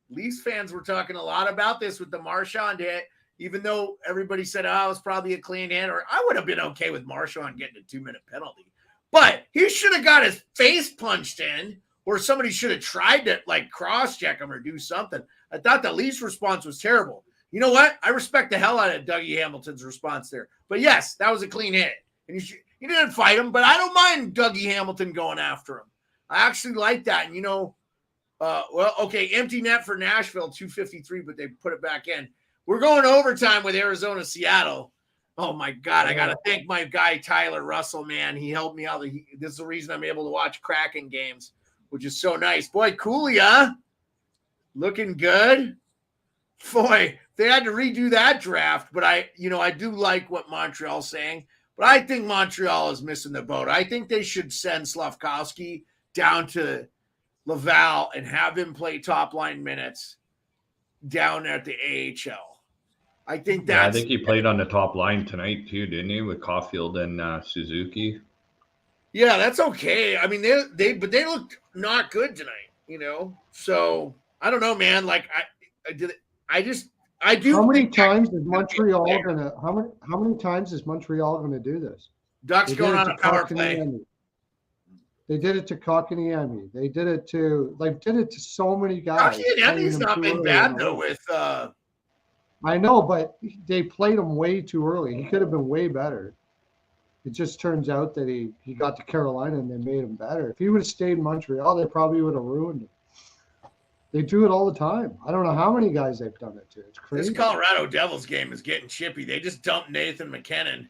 Leafs fans were talking a lot about this with the Marchand hit, even though everybody said, oh, it was probably a clean hit, or I would have been okay with Marchand getting a 2-minute penalty. But he should have got his face punched in, or somebody should have tried to like cross-check him or do something. I thought the Leafs response was terrible. You know what? I respect the hell out of Dougie Hamilton's response there. But yes, that was a clean hit. And you didn't fight him, but I don't mind Dougie Hamilton going after him. I actually like that. And, well, okay, empty net for Nashville, 2:53, but they put it back in. We're going overtime with Arizona, Seattle. Oh, my God. I got to thank my guy, Tyler Russell, man. He helped me out. This is the reason I'm able to watch Kraken games, which is so nice. Boy, Cooley, huh? Looking good. Boy, they had to redo that draft, but I do like what Montreal's saying. But I think Montreal is missing the boat. I think they should send Slavkovsky down to Laval and have him play top line minutes down at the AHL. I think that's. Yeah, I think he played on the top line tonight too, didn't he, with Caulfield and Suzuki? Yeah, that's okay. I mean, they looked not good tonight, So I don't know, man. Like I do. How many times is Montreal gonna? How many times is Montreal gonna do this? Ducks going on a power play. They did it to Kotkaniemi. They did it to so many guys. Kotkaniemi's not been bad though. With I know, but they played him way too early. He could have been way better. It just turns out that he got to Carolina and they made him better. If he would have stayed in Montreal, they probably would have ruined him. They do it all the time. I don't know how many guys they've done it to. It's crazy. This Colorado Devils game is getting chippy. They just dumped Nathan McKinnon.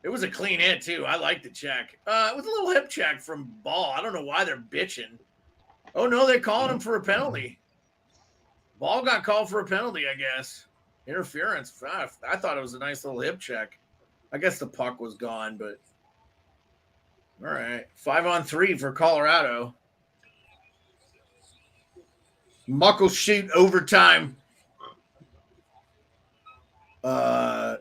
It was a clean hit, too. I like the check. It was a little hip check from Ball. I don't know why they're bitching. Oh, no, they're calling him for a penalty. Ball got called for a penalty, I guess. Interference. I thought it was a nice little hip check. I guess the puck was gone, but all right. 5-on-3 for Colorado. Muckleshoot overtime.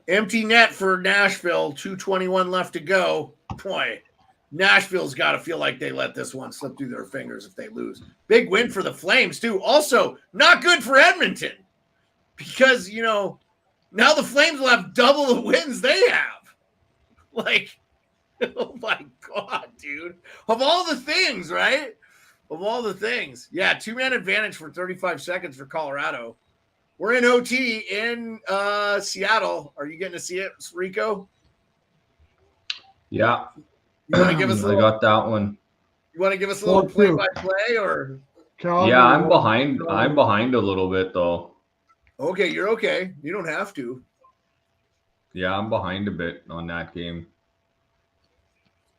Empty net for Nashville. 2:21 left to go. Boy, Nashville's got to feel like they let this one slip through their fingers if they lose. Big win for the Flames, too. Also, not good for Edmonton because, now the Flames will have double the wins they have. Like, oh, my God, dude. Of all the things, right? Of all the things. Yeah, 2-man advantage for 35 seconds for Colorado. We're in OT in Seattle. Are you getting to see it, Rico? Yeah. You want to give us I got that one. You want to give us a little play-by-play or? Yeah, I'm behind. I'm behind a little bit though. Okay, you're okay. You don't have to. Yeah, I'm behind a bit on that game.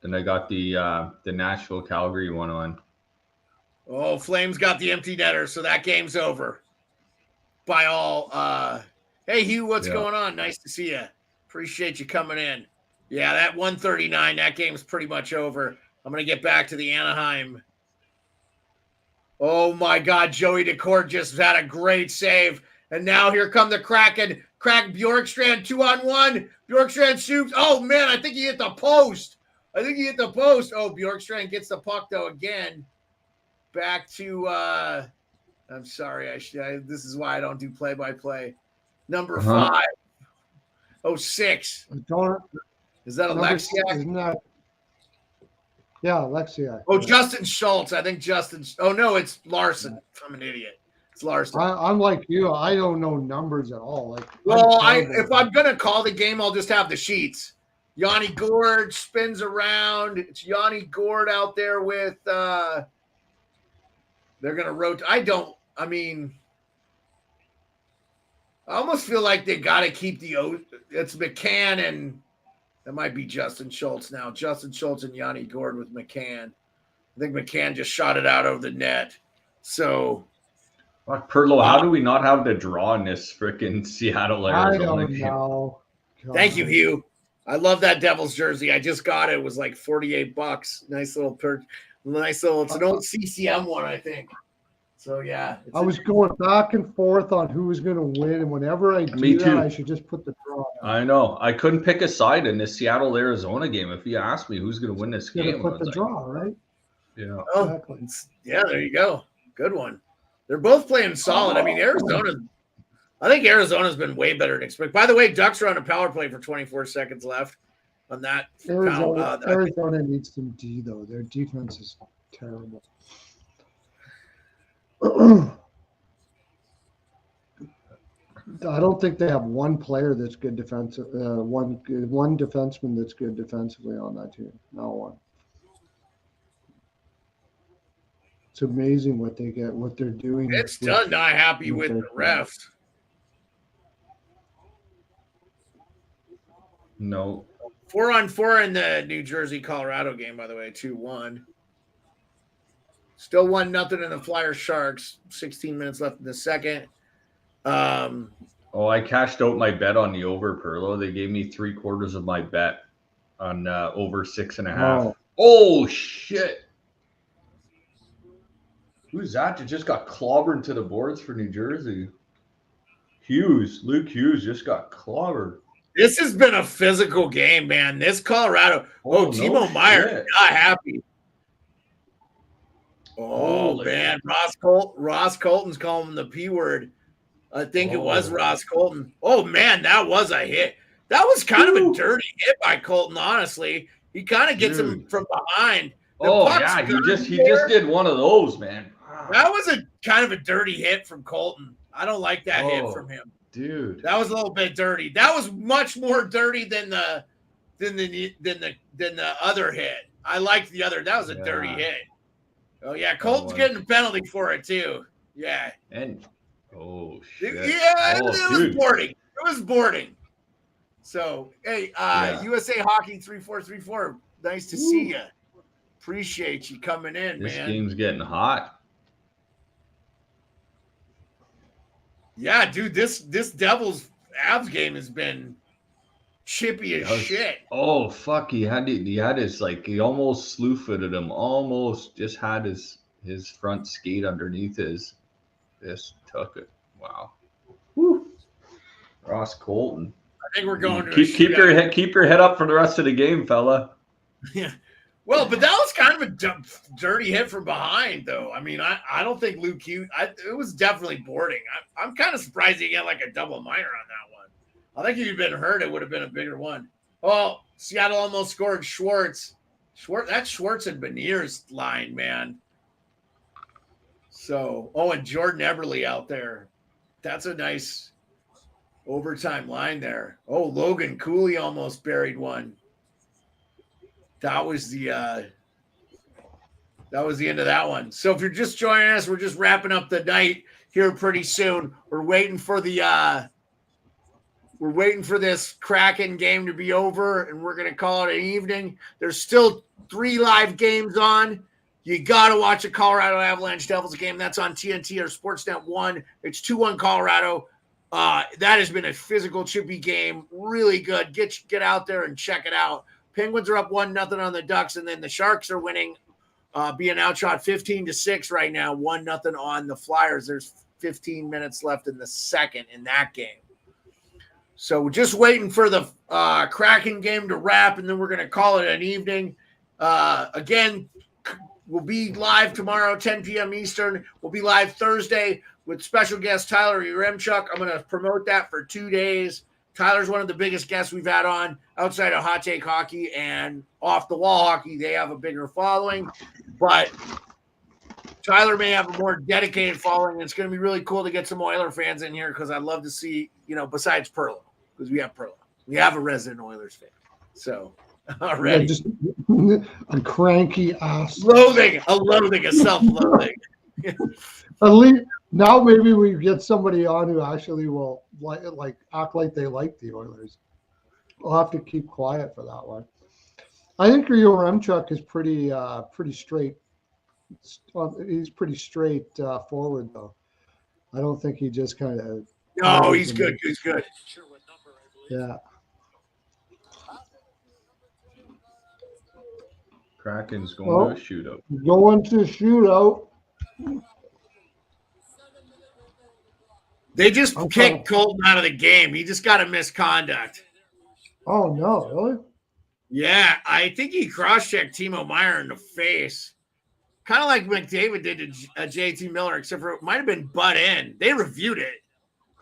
And I got the Nashville Calgary one on. Oh, Flames got the empty netter, so that game's over. By all, hey Hugh, what's going on? Nice to see you. Appreciate you coming in. Yeah, that 139, that game's pretty much over. I'm gonna get back to the Anaheim. Oh my God, Joey DeCourt just had a great save, and now here come the Kraken. Crack Bjorkstrand 2-on-1. Bjorkstrand shoots. Oh man, I think he hit the post. Oh, Bjorkstrand gets the puck though again. Back to I'm sorry, this is why I don't do play-by-play. Number 5. Oh, 6. Is that Alexiak? Yeah, Alexiak. Oh, Justin Schultz. I think oh no, it's Larson. I'm an idiot. It's Larson. I'm like you. I don't know numbers at all. If I'm gonna call the game, I'll just have the sheets. Yanni Gourde spins around. It's Yanni Gourde out there with they're going to rotate. I almost feel like they got to keep it's McCann and that might be Justin Schultz now. Justin Schultz and Yanni Gourde with McCann. I think McCann just shot it out over the net. So Fuck, Perlo, how do we not have the draw in this freaking Seattle, I Arizona don't game? know. Thank you, God. Hugh. I love that Devils jersey. I just got it. It was like $48. Nice little Nice little. It's an old CCM one, I think. So yeah, I was going back and forth on who was going to win, and whenever I Me do too. that, I should just put the draw down. I know. I couldn't pick a side in this Seattle, Arizona game. If you asked me who's going to win this Going to game, I put was the like, draw, right? yeah. Oh, Exactly. yeah, there you go. Good one. They're both playing solid. I mean, I think Arizona's been way better than expected. By the way, Ducks are on a power play for 24 seconds left on that. Arizona needs some D, though. Their defense is terrible. I don't think they have one player that's good defensive. One defenseman that's good defensively on that team. Not one. It's amazing what they get, what they're doing. It's done. Not happy with the refs. No. 4-on-4 in the New Jersey Colorado game, by the way, 2-1. Still 1-0 in the Flyers Sharks. 16 minutes left in the second. I cashed out my bet on the over, Perlo. They gave me 3/4 of my bet on over 6.5. Oh shit! Who's that? Just got clobbered to the boards for New Jersey. Luke Hughes just got clobbered. This has been a physical game, man. This Colorado. Timo Meyer not happy. Oh man, Ross Colton's calling him the P word. I think it was Ross Colton. Oh man, that was a hit. That was kind of a dirty hit by Colton. Honestly, he kind of gets him from behind. He just did one of those, man. That was a kind of a dirty hit from Colton. I don't like that hit from him, dude. That was a little bit dirty. That was much more dirty than the other hit. I liked the other. That was a dirty hit. Oh yeah, Colton's getting a penalty for it too. Yeah. And shit. Yeah, it was boarding. It was boarding. So hey, USA Hockey 3434. Nice to see you. Appreciate you coming in, man. This game's getting hot. Yeah, dude, this Devils Avs game has been chippy as shit. Oh fuck, he almost slew-footed him. Almost just had his front skate underneath his. This took it. Wow. Woo. Ross Colton. I think we're going to keep your head up for the rest of the game, fella. Yeah. Well, but that was kind of a dirty hit from behind, though. I mean, I don't think Luke Hughes. It was definitely boarding. I'm kind of surprised he got like a double minor on that one. I think if he'd been hurt, it would have been a bigger one. Oh, Seattle almost scored. Schwartz. That's Schwartz and Beniers line, man. So, and Jordan Eberle out there. That's a nice overtime line there. Oh, Logan Cooley almost buried one. That was the end of that one. So if you're just joining us, we're just wrapping up the night here pretty soon. We're waiting for this Kraken game to be over, and we're gonna call it an evening. There's still 3 live games on. You gotta watch a Colorado Avalanche Devils game. That's on TNT or Sportsnet 1. It's 2-1 Colorado. That has been a physical, chippy game. Really good. Get out there and check it out. Penguins are up 1-0 on the Ducks, and then the Sharks are winning, being outshot 15-6 right now, 1-0 on the Flyers. There's 15 minutes left in the second in that game. So we're just waiting for the Kraken game to wrap, and then we're going to call it an evening. Again, we'll be live tomorrow, 10 p.m. Eastern. We'll be live Thursday with special guest Tyler Yaremchuk. I'm going to promote that for 2 days. Tyler's one of the biggest guests we've had on outside of Hot Take Hockey and Off the Wall Hockey. They have a bigger following, but Tyler may have a more dedicated following. And it's going to be really cool to get some Oiler fans in here because I'd love to see, besides Pearlo, because we have Pearlo. We have a resident Oilers fan. So, already. Yeah, just a cranky ass. A self-loathing. At least now maybe we get somebody on who actually will like act like they like the Oilers. We'll have to keep quiet for that one. I think Yaremchuk is pretty straight. He's pretty straight forward though. I don't think he just kind of. No, he's good. He's good. Yeah. Kraken's going to a shootout. Going to shootout. They just kicked Colton out of the game. He just got a misconduct. Oh, no, really? Yeah, I think he cross-checked Timo Meier in the face. Kind of like McDavid did to JT Miller, except for it might have been butt in. They reviewed it.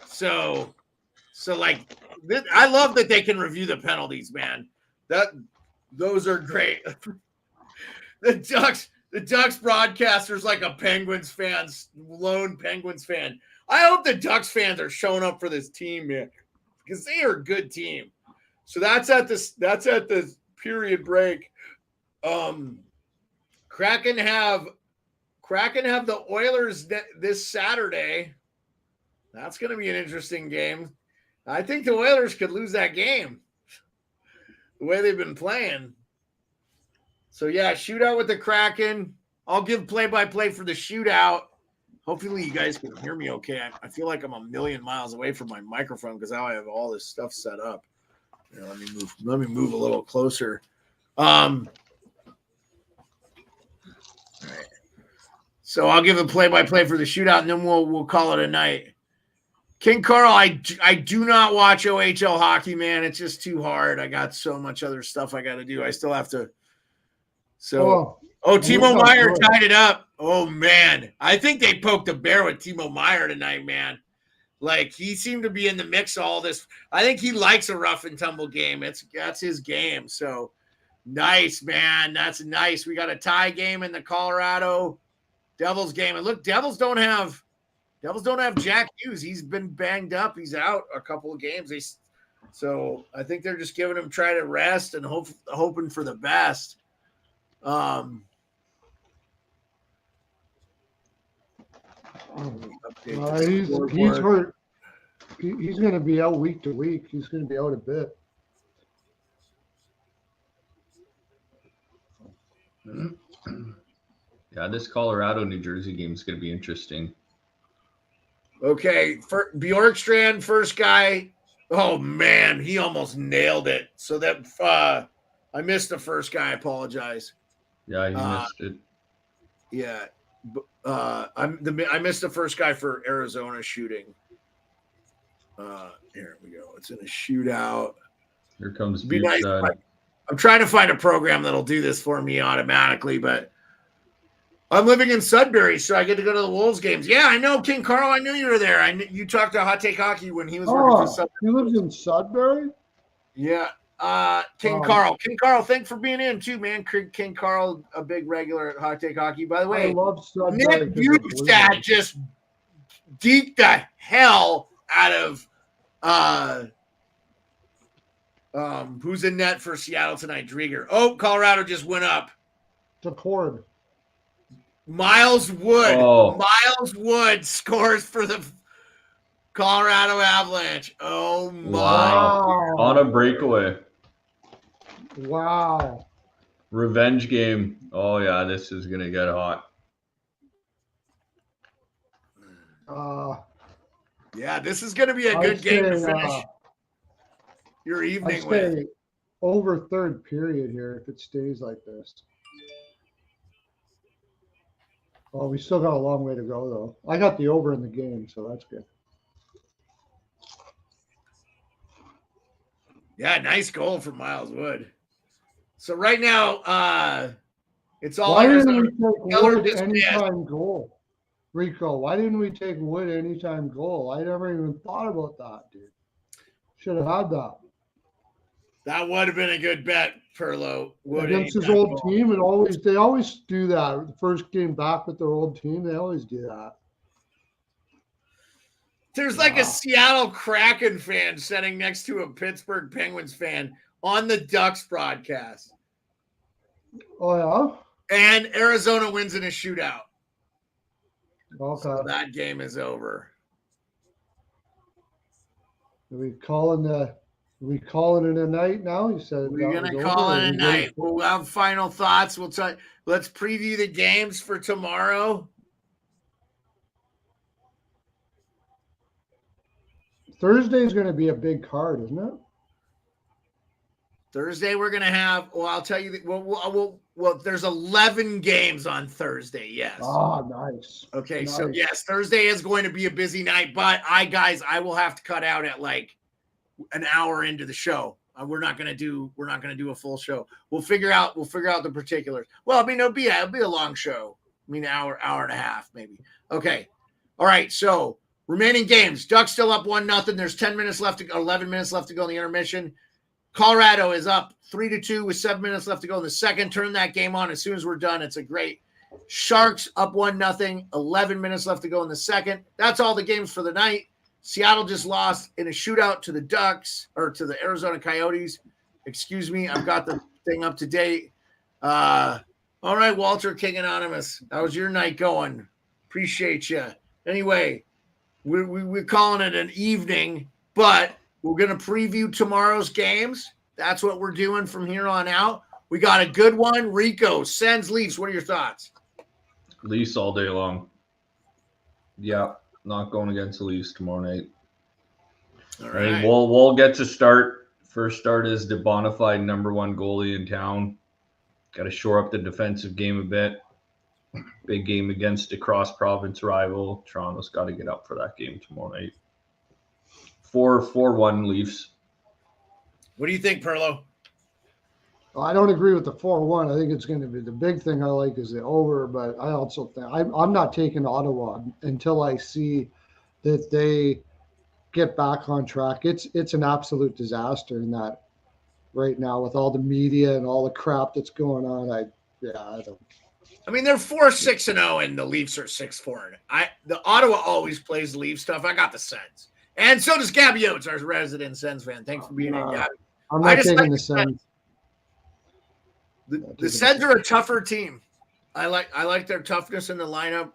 So like, I love that they can review the penalties, man. Those are great. The Ducks broadcaster's like a Penguins fan, lone Penguins fan. I hope the Ducks fans are showing up for this team, man, because they are a good team. So that's at the period break. Kraken have the Oilers this Saturday. That's going to be an interesting game. I think the Oilers could lose that game the way they've been playing. So, yeah, shootout with the Kraken. I'll give play-by-play for the shootout. Hopefully you guys can hear me okay. I feel like I'm a million miles away from my microphone because now I have all this stuff set up. Here, let me move a little closer. All right. So I'll give a play-by-play for the shootout, and then we'll call it a night. King Carl, I do not watch OHL hockey, man. It's just too hard. I got so much other stuff I got to do. I still have to. So, Timo Meier tied it up. Oh, man. I think they poked a bear with Timo Meier tonight, man. Like, he seemed to be in the mix of all this. I think he likes a rough and tumble game. That's his game. So, nice, man. That's nice. We got a tie game in the Colorado Devils game. And look, Devils don't have Jack Hughes. He's been banged up. He's out a couple of games. So I think they're just giving him try to rest and hoping for the best. He's hurt. He's going to be out week to week. He's going to be out a bit. Yeah, this Colorado-New Jersey game is going to be interesting. Okay, for Bjorkstrand, first guy. Oh, man, he almost nailed it. So that I missed the first guy. I apologize. Yeah, he missed it. Yeah. I missed the first guy for Arizona shooting. Here we go. It's in a shootout. Here comes Be nice. I'm trying to find a program that'll do this for me automatically, but I'm living in Sudbury, so I get to go to the Wolves games. Yeah, I know, King Carl. I knew you were there. You talked to Hot Take Hockey when he was working for Sudbury. He lives in Sudbury? Yeah. King Carl. King Carl, thanks for being in too, man. King Carl, a big regular at Hot Take Hockey. By the way, I love Sudbury. Nick Bukestad just deked the hell out of who's in net for Seattle tonight? Drieger. Oh, Colorado just went up. DeCord. Miles Wood. Oh. Miles Wood scores for the Colorado Avalanche. Oh, my. Wow. On a breakaway. Wow. Revenge game. Oh, yeah, this is going to get hot. Yeah, this is going to be a good game to finish your evening with. Over third period here if it stays like this. Oh, we still got a long way to go, though. I got the over in the game, so that's good. Yeah, nice goal from Miles Wood. So right now, it's all. Why didn't we take Wood anytime goal? Rico, why didn't we take Wood anytime goal? I never even thought about that, dude. Should have had that. That would have been a good bet, Pearlo. Against his old team, and they always do that. The first game back with their old team, they always do that. There's like a Seattle Kraken fan sitting next to a Pittsburgh Penguins fan on the Ducks broadcast. Oh, yeah? And Arizona wins in a shootout. Okay. So that game is over. Are we calling it a night now? You said we're gonna call it a night. We'll have final thoughts. Let's preview the games for tomorrow. Thursday is going to be a big card, isn't it? Thursday we're gonna have. Well, I'll tell you. Well, there's 11 games on Thursday. Yes. Oh, nice. Okay, Nice. so yes, Thursday is going to be a busy night, but I will have to cut out at like an hour into the show. We're not gonna do a full show. We'll figure out the particulars. Well, I mean, it'll be a long show. I mean, hour and a half maybe. Okay, all right. So remaining games: Ducks still up 1-0. There's 11 minutes left to go in the intermission. Colorado is up 3-2 with 7 minutes left to go in the second. Turn that game on as soon as we're done. It's a great. Sharks up 1-0, 11 minutes left to go in the second. That's all the games for the night. Seattle just lost in a shootout to the Ducks, or to the Arizona Coyotes. Excuse me, I've got the thing up to date. All right, Walter King Anonymous. How's your night going? Appreciate you. Anyway, we're calling it an evening, but we're going to preview tomorrow's games. That's what we're doing from here on out. We got a good one. Rico, Sens, Leafs. What are your thoughts? Leafs all day long. Yeah, not going against the Leafs tomorrow night. All I mean, right. we'll get to start. First start is the bona fide number one goalie in town. Got to shore up the defensive game a bit. Big game against a cross-province rival. Toronto's got to get up for that game tomorrow night. 4-1 Leafs. What do you think, Perlo? I don't agree with the 4-1. I think it's going to be the big thing I like is the over, but I also think I'm not taking Ottawa until I see that they get back on track. It's an absolute disaster in that right now with all the media and all the crap that's going on. I don't. I mean, they're 4-6-0, and the Leafs are 6-4. The Ottawa always plays the Leaf stuff. I got the Sens, and so does Gabby Oates, our resident Sens fan. Thanks for being here, Gabby. I'm not taking the Sens. The Sens are a tougher team. I like their toughness in the lineup.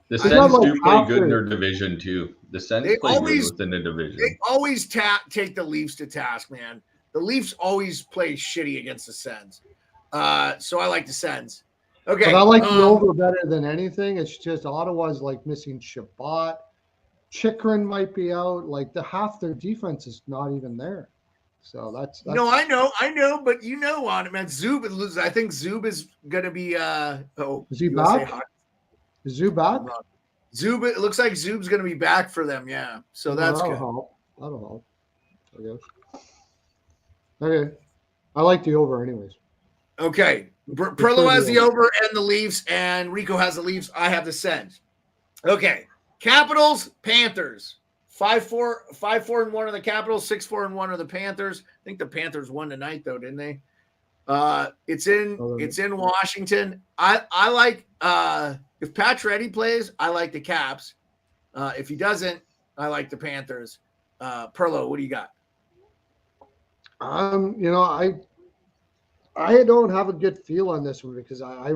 The Sens do play good in their division too. The Sens play good within the division. They always take the Leafs to task, man. The Leafs always play shitty against the Sens. So I like the Sens. Okay. But I like the over better than anything. It's just Ottawa's like missing Shabbat. Chikrin might be out. Like half their defense is not even there. So that's no, I know, but you know on it, man. Zub, I think Zub is gonna be is he back? Is Zub back? Zub, it looks like Zub's gonna be back for them, yeah. So that's good. That'll help. I guess. Okay. I like the over anyways. Okay. Perlo has the over and the Leafs, and Rico has the Leafs. I have the Sens. Okay. Capitals, Panthers. 5-4-1 are the Capitals, 6-4-1 are the Panthers. I think the Panthers won tonight, though, didn't they? It's in Washington. I like if Pacioretty plays, I like the Caps. If he doesn't, I like the Panthers. Perlo, what do you got? I don't have a good feel on this one because I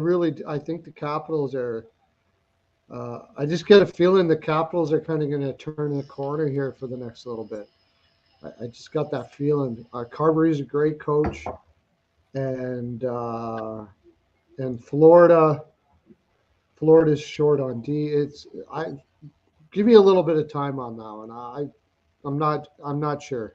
think the Capitals are. I just get a feeling the Capitals are kind of going to turn the corner here for the next little bit. I just got that feeling. Carberry's a great coach, and Florida's short on D. Give me a little bit of time on that one. I'm not sure.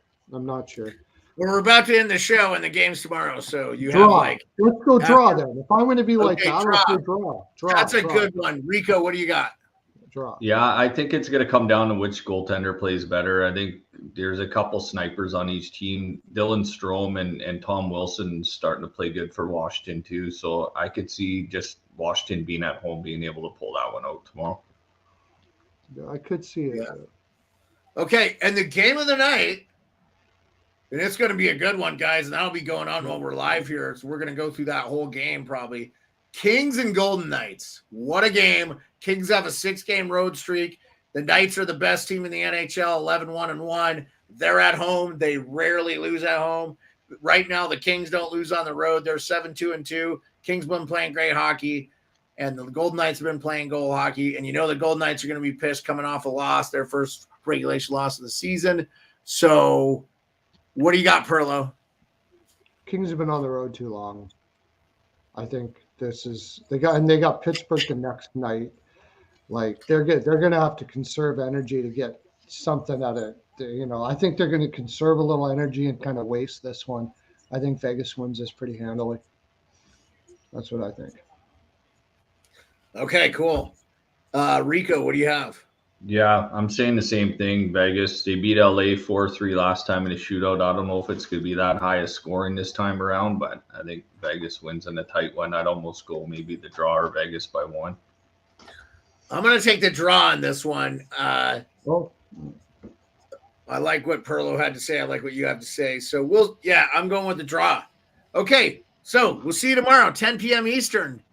Well, we're about to end the show and the game's tomorrow, so you draw. have Let's go draw then. If I'm going to be like that, draw. I'll draw. That's a good one. Rico, what do you got? Draw. Yeah, I think it's going to come down to which goaltender plays better. I think there's a couple snipers on each team. Dylan Strome and Tom Wilson starting to play good for Washington too. So I could see just Washington being at home, being able to pull that one out tomorrow. Yeah, I could see it. Yeah. Okay, and the game of the night, and it's going to be a good one, guys, and that'll be going on while we're live here. So we're going to go through that whole game probably. Kings and Golden Knights. What a game. Kings have a 6-game road streak. The Knights are the best team in the NHL, 11-1-1. They're at home. They rarely lose at home. Right now, the Kings don't lose on the road. They're 7-2-2. Kings been playing great hockey, and the Golden Knights have been playing goal hockey. And you know the Golden Knights are going to be pissed coming off a loss, their first regulation loss of the season. So what do you got, Perlo? Kings have been on the road too long. I think they got Pittsburgh the next night. Like they're going to have to conserve energy to get something out I think they're going to conserve a little energy and kind of waste this one. I think Vegas wins this pretty handily. That's what I think. Okay, cool. Rico, what do you have? Yeah, I'm saying the same thing. Vegas, they beat LA 4-3 last time in a shootout. I don't know if it's going to be that high a scoring this time around, but I think Vegas wins in a tight one. I'd almost go maybe the draw or Vegas by 1. I'm going to take the draw on this one. Well, I like what Pearlo had to say. I like what you have to say. So I'm going with the draw. Okay, so we'll see you tomorrow, 10 p.m. Eastern.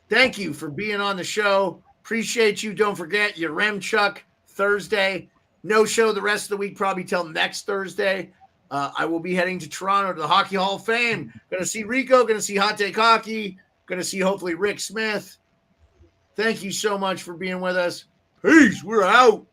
Thank you for being on the show. Appreciate you. Don't forget your Remchuck Thursday. No show the rest of the week, probably till next Thursday. I will be heading to Toronto to the Hockey Hall of Fame. Going to see Rico. Going to see Hot Take Hockey. Going to see hopefully Rick Smith. Thank you so much for being with us. Peace. We're out.